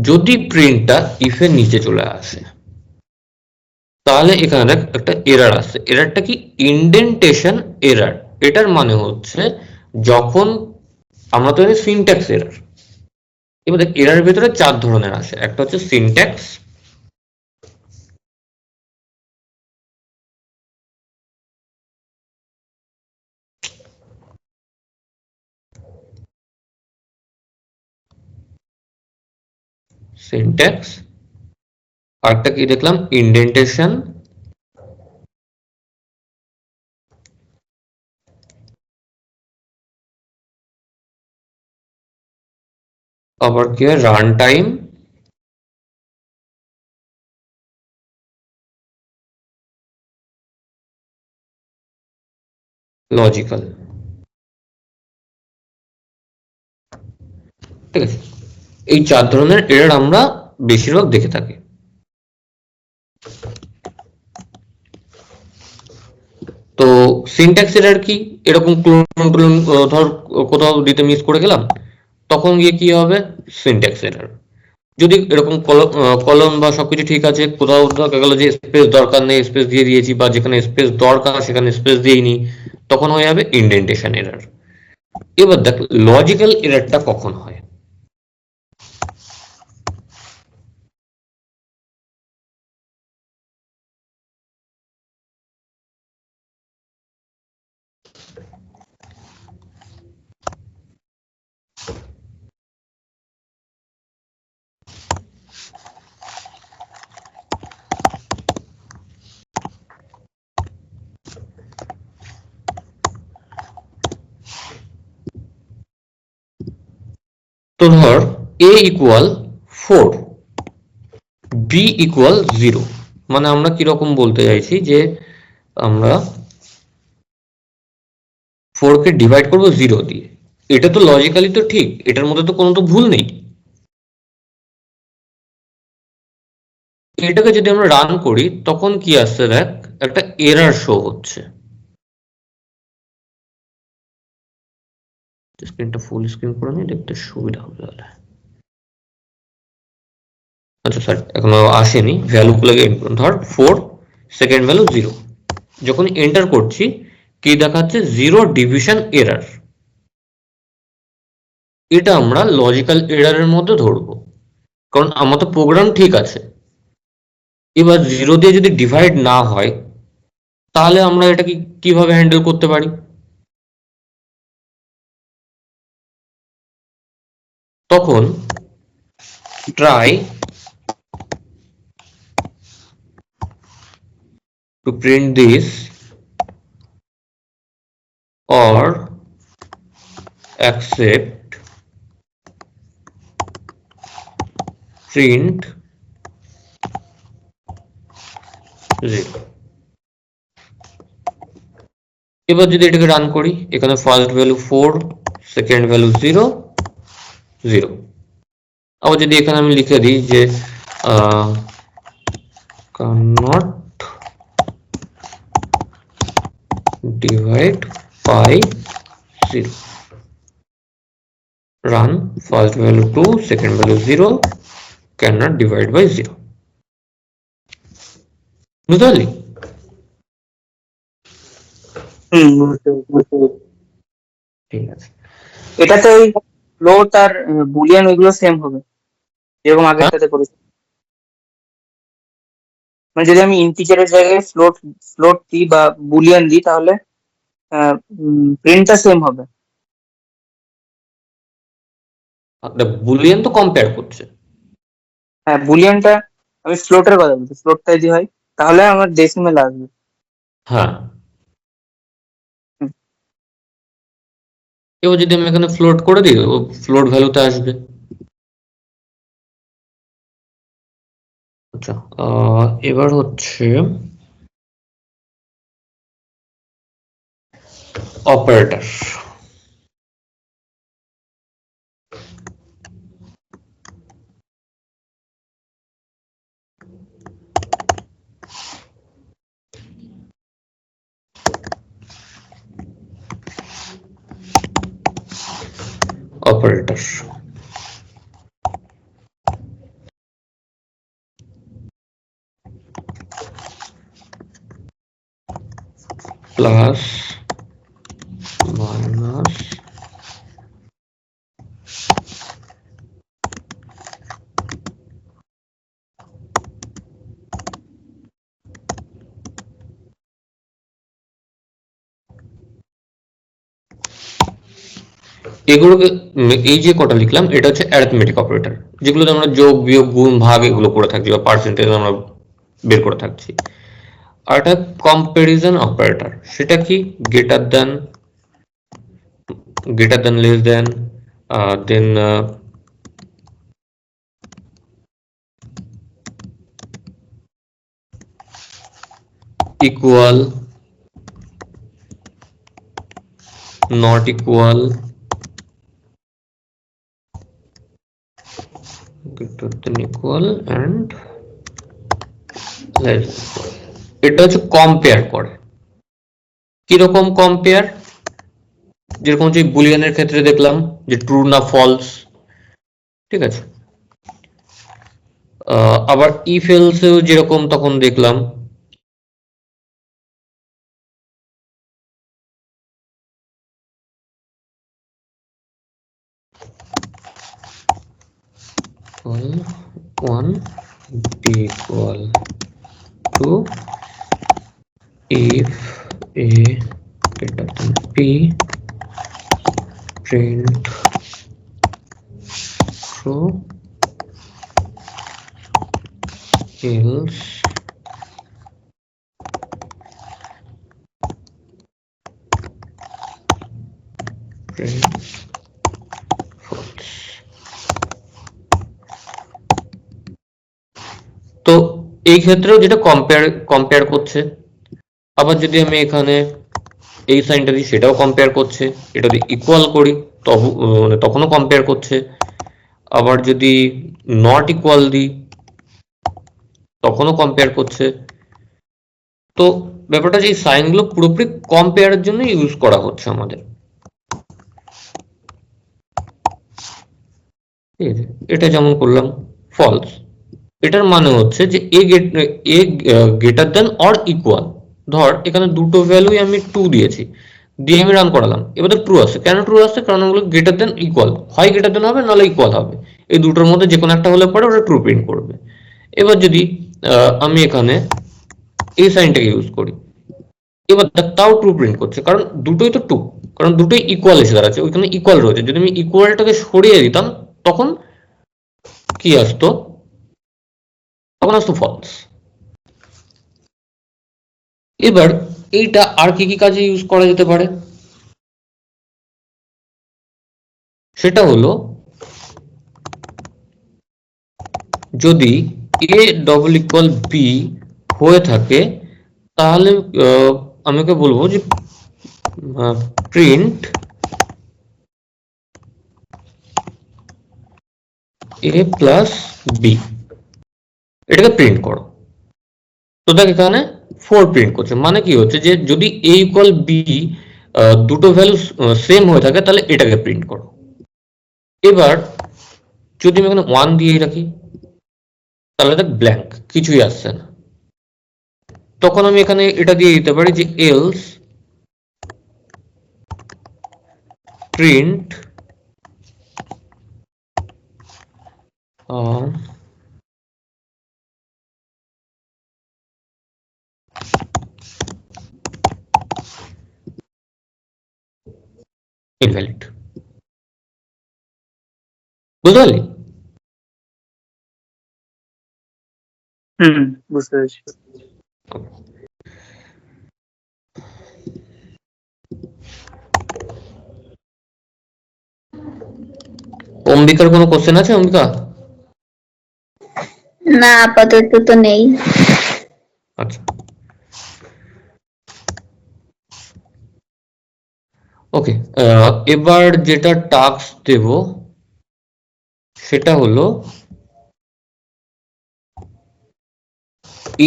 Speaker 1: যদি প্রিন্টটা ইফ এর নিচে চলে আসে, তাহলে এখানে দেখ একটা এরার আসছে। এরারটা কি, ইনডেন্টেশন এরার। এটার মানে হচ্ছে যখন আমরা তো জানি সিনট্যাক্স এরার। এবার দেখ এরার ভিতরে 4 ধরনের আসে, একটা হচ্ছে সিনট্যাক্স, সিনট্যাক্স, আরেকটা কি দেখলাম, ইনডেন্টেশন, আবার কি হয়, রান টাইম লজিক্যাল। ঠিক আছে, এই 4 ধরনের এরর আমরা বেশিরভাগ দেখে থাকি। তো সিনট্যাক্স এরর কি, এরকম ক্লোন টোন ধর কোথাও দিতে মিস করে গেলাম, তখন গিয়ে কি হবে, সিনট্যাক্স এরর। যদি এরকম কলম বা সবকিছু ঠিক আছে, কোথাও দেখা গেল যে স্পেস দরকার নেই, স্পেস দিয়ে দিয়েছি, বা যেখানে স্পেস দরকার সেখানে স্পেস দিইনি, তখন হয়ে যাবে ইন্ডেন্টেশন এরর। এবার দেখ লজিক্যাল এররটা কখন হয়। তো ধর a ইকুয়াল 4, b ইকুয়াল 0, মানে আমরা কিরকম বলতে চাইছি যে আমরা 4 কে ডিভাইড করবো 0 দিয়ে। এটা তো লজিক্যালি তো ঠিক, এটার মধ্যে তো কোনো তো ভুল নেই। এটাকে যদি আমরা রান করি তখন কি আসছে দেখ, একটা এরর শো হচ্ছে। স্ক্রিনটা ফুল স্ক্রিন করে নিই, দেখতে সুবিধা হবে তাহলে। আচ্ছা স্যার, এখনো আসেনি, ভ্যালু গুলোকে ধর 4, সেকেন্ড ভ্যালু 0, যখন এন্টার করছি কি দেখাচ্ছে, 0 ডিভিশন এরর। এটা আমরা লজিক্যাল এররের মধ্যে ধরবো, কারণ আমার তো প্রোগ্রাম ঠিক আছে। এবার 0 দিয়ে যদি ডিভাইড না হয় তাহলে আমরা এটাকে কিভাবে হ্যান্ডেল করতে পারি। তখন try to print this or accept print 0। এবার যদি এটাকে রান করি, এখানে ফার্স্ট ভ্যালু 4, সেকেন্ড ভ্যালু 0, 0। আবার যদি এখানে আমি লিখে দিই যে cannot divide by 0, run first value 2, second value 0, cannot divide by 0। বুঝতে পারলি? ঠিক আছে।
Speaker 2: এটাতে ওই ফ্লোট আর বুলিয়ান ওইগুলো সেম হবে যেরকম আগেরটাতে করেছি। মানে যদি আমি ইন্টিজারের জায়গায় ফ্লোট দিই বা বুলিয়ান দিই তাহলে প্রিন্টটা সেম হবে।
Speaker 1: বুলিয়ান তো কম্পেয়ার করছে।
Speaker 2: হ্যাঁ, বুলিয়ানটা আমি ফ্লোটের কথা বলছি, ফ্লোটটা যদি হয় তাহলে আমার ডেসিমেল আসবে।
Speaker 1: হ্যাঁ, এবার যদি আমি এখানে ফ্লোট করে দিই, ও ফ্লোট ভ্যালুতে আসবে। আচ্ছা, এবার হচ্ছে অপারেটর। অপারেটর প্লাস মাইনাস এগুলোকে, এই যে কটা লিখলাম এটা হচ্ছে অ্যারিথমেটিক অপারেটর, যেগুলোতে আমরা যোগ বিয়োগ গুণ ভাগ এগুলো করে থাকছি, বা পার্সেন্টেজ আমরা বের করে থাকছি। আর একটা কম্প্যারিজন অপারেটর, সেটা কি, greater than less than, than equal, not equal, greater than equal and less than equal। এটা হচ্ছে কম্পেয়ার করে। কিরকম কম্পেয়ার? যেরকম হচ্ছে বুলিয়ানের ক্ষেত্রে দেখলাম যে ট্রু না ফলস, ঠিক আছে। আবার ইফ এলসেও যেরকম তখন দেখলাম one be equal to if a greater than b, print true, else print false। তো এই ক্ষেত্রেও যেটা কম্পেয়ার করছে। আবার যদি আমি এখানে এই সাইনটা দিই সেটাও কম্পেয়ার করছে, এটা যদি ইকুয়াল করি তখনও কম্পেয়ার করছে। আবার যদি নট ইকুয়াল দিই তখনও কম্পেয়ার করছে। তো ব্যাপারটা যে সাইনগুলো পুরোপুরি কম্পেয়ারের জন্য ইউজ করা হচ্ছে আমাদের, ঠিক আছে। এটা যেমন করলাম ফলস, এটার মানে হচ্ছে যে এ গ্রেটার দেন অর ইকুয়াল। ধর এখানে দুটো ভ্যালুই আমি 2 দিয়েছি, দিয়ে আমি রান করালাম, এবার তো ট্রু আসছে। কেন ট্রু আসছে? কারণ ওগুলো গ্রেটার দেন ইকুয়াল, হয় গ্রেটার দেন হবে নাহলে ইকুয়াল হবে, এই দুটোর মধ্যে যে কোনো একটা হলে পরে ওটা ট্রু প্রিন্ট করবে। এবার যদি আমি এখানে এই সাইনটাকে ইউজ করি, এবার তাও ট্রু প্রিন্ট করছে, কারণ দুটোই তো ট্রু, কারণ দুটোই ইকুয়াল এসে দাঁড়াচ্ছে, ওইখানে ইকুয়াল রয়েছে। যদি আমি ইকুয়ালটাকে সরিয়ে দিতাম তখন কি আসতো? তখন আসতো ফলস। এবার এইটা আর কি কি কাজে ইউজ করা যেতে পারে? সেটা হলো যদি a ডবল ইকুয়াল b হয়ে থাকে তাহলে আমাকে বলবো যে প্রিন্ট a প্লাস b, এটাকে প্রিন্ট করো। তো দেখ এখানে 4 প্রিন্ট করছে, মানে কি হচ্ছে যে যদি a ইকুয়াল b দুটো ভ্যালু সেম হয়ে থাকে তাহলে এটাকে প্রিন্ট করো। এবার যদি আমি এখানে 1 দিয়ে রাখি তাহলে দেখ ব্ল্যাঙ্ক, কিছুই আসছে না। তখন আমি এখানে এটা দিয়ে দিতে পারি যে এলস প্রিন্ট ইনভ্যালিড। বুঝতে পারলি?
Speaker 2: বুঝতে পেরেছি।
Speaker 1: অম্বিকার কোনো কোশ্চেন আছে? অম্বিকা?
Speaker 3: না, আপাতত তো নেই।
Speaker 1: আচ্ছা, ওকে। এবার যেটা টাস্ক দেব সেটা হলো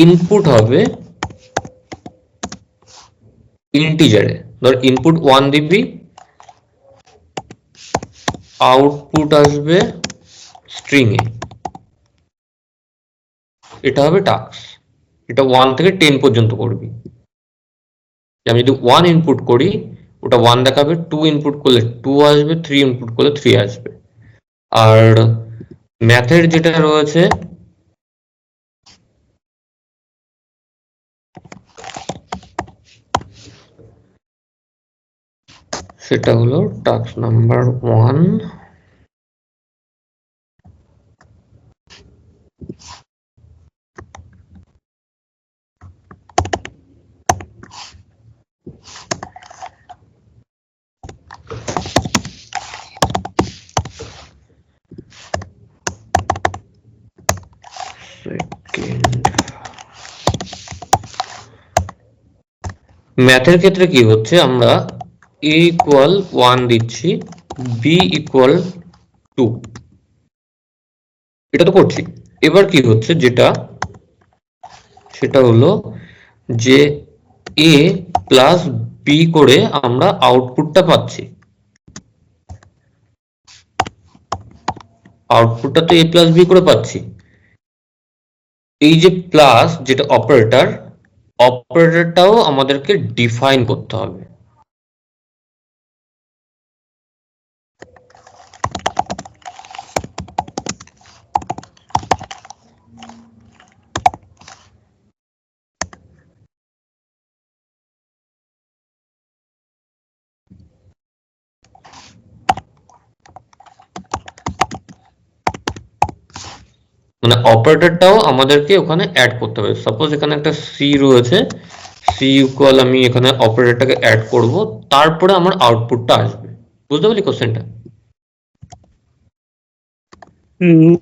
Speaker 1: ইনপুট হবে ইন্টিজারে। ধর ইনপুট 1 দিবি, আউটপুট আসবে স্ট্রিং এ। এটা হবে টাস্ক। এটা 1 থেকে 10 পর্যন্ত করবি। আমি যদি 1 ইনপুট করি ওটা 1 দেখাবে, 2 ইনপুট করলে 2 আসবে, 3 ইনপুট করলে 3 আসবে। আর ম্যাথের যেটা রয়েছে সেটা হলো টাস্ক নাম্বার 1 সেকেন্ড ম্যাথের ক্ষেত্রে কি হচ্ছে, আমরা a ইকুয়াল 1 দিচ্ছি, b ইকুয়াল 2, এটা তো করছি। এবার কি হচ্ছে যেটা, সেটা হলো যে a প্লাস b করে আমরা আউটপুটটা পাচ্ছি। আউটপুটটা তো a প্লাস b করে পাচ্ছি। এই যে প্লাস যেটা অপারেটর, অপারেটরটাও আমাদেরকে ডিফাইন করতে হবে। মানে অপারেটরটাও আমাদেরকে ওখানে অ্যাড করতে হবে। সাপোজ এখানে একটা সি রয়েছে, সি ইকুয়াল, আমি এখানে অপারেটরটাকে অ্যাড করব, তারপরে আমার আউটপুটটা আসবে। বুঝতে পারলি কোশ্চেনটা?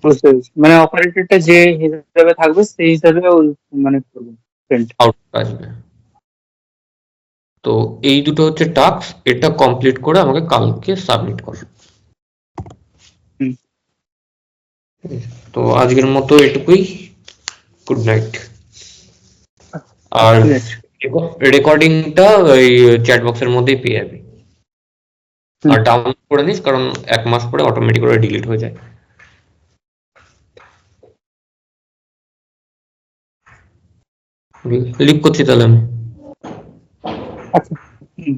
Speaker 2: বুঝতে পেরেছি। মানে অপারেটরটা যে হিসাবে থাকবে সেই হিসাবে মানে করবো print।
Speaker 1: আউটপুট আসবে। তো এই দুটো হচ্ছে টাস্ক, এটা কমপ্লিট করে আমাকে কালকে সাবমিট করো।
Speaker 2: হুম।
Speaker 1: তো আজকের মতো এটুকুই, গুড নাইট। আর
Speaker 2: ঠিক আছে।
Speaker 1: রেকর্ডিংটা ওই চ্যাট বক্সের মধ্যেই পেয়ে যাবি।
Speaker 2: হুম।
Speaker 1: আর ডাউনলোড করে নিস, কারণ 1 মাস পরে অটোমেটিক করে ডিলিট হয়ে যায়। লিভ করছি তাহলে আমি।
Speaker 2: আচ্ছা। হুম।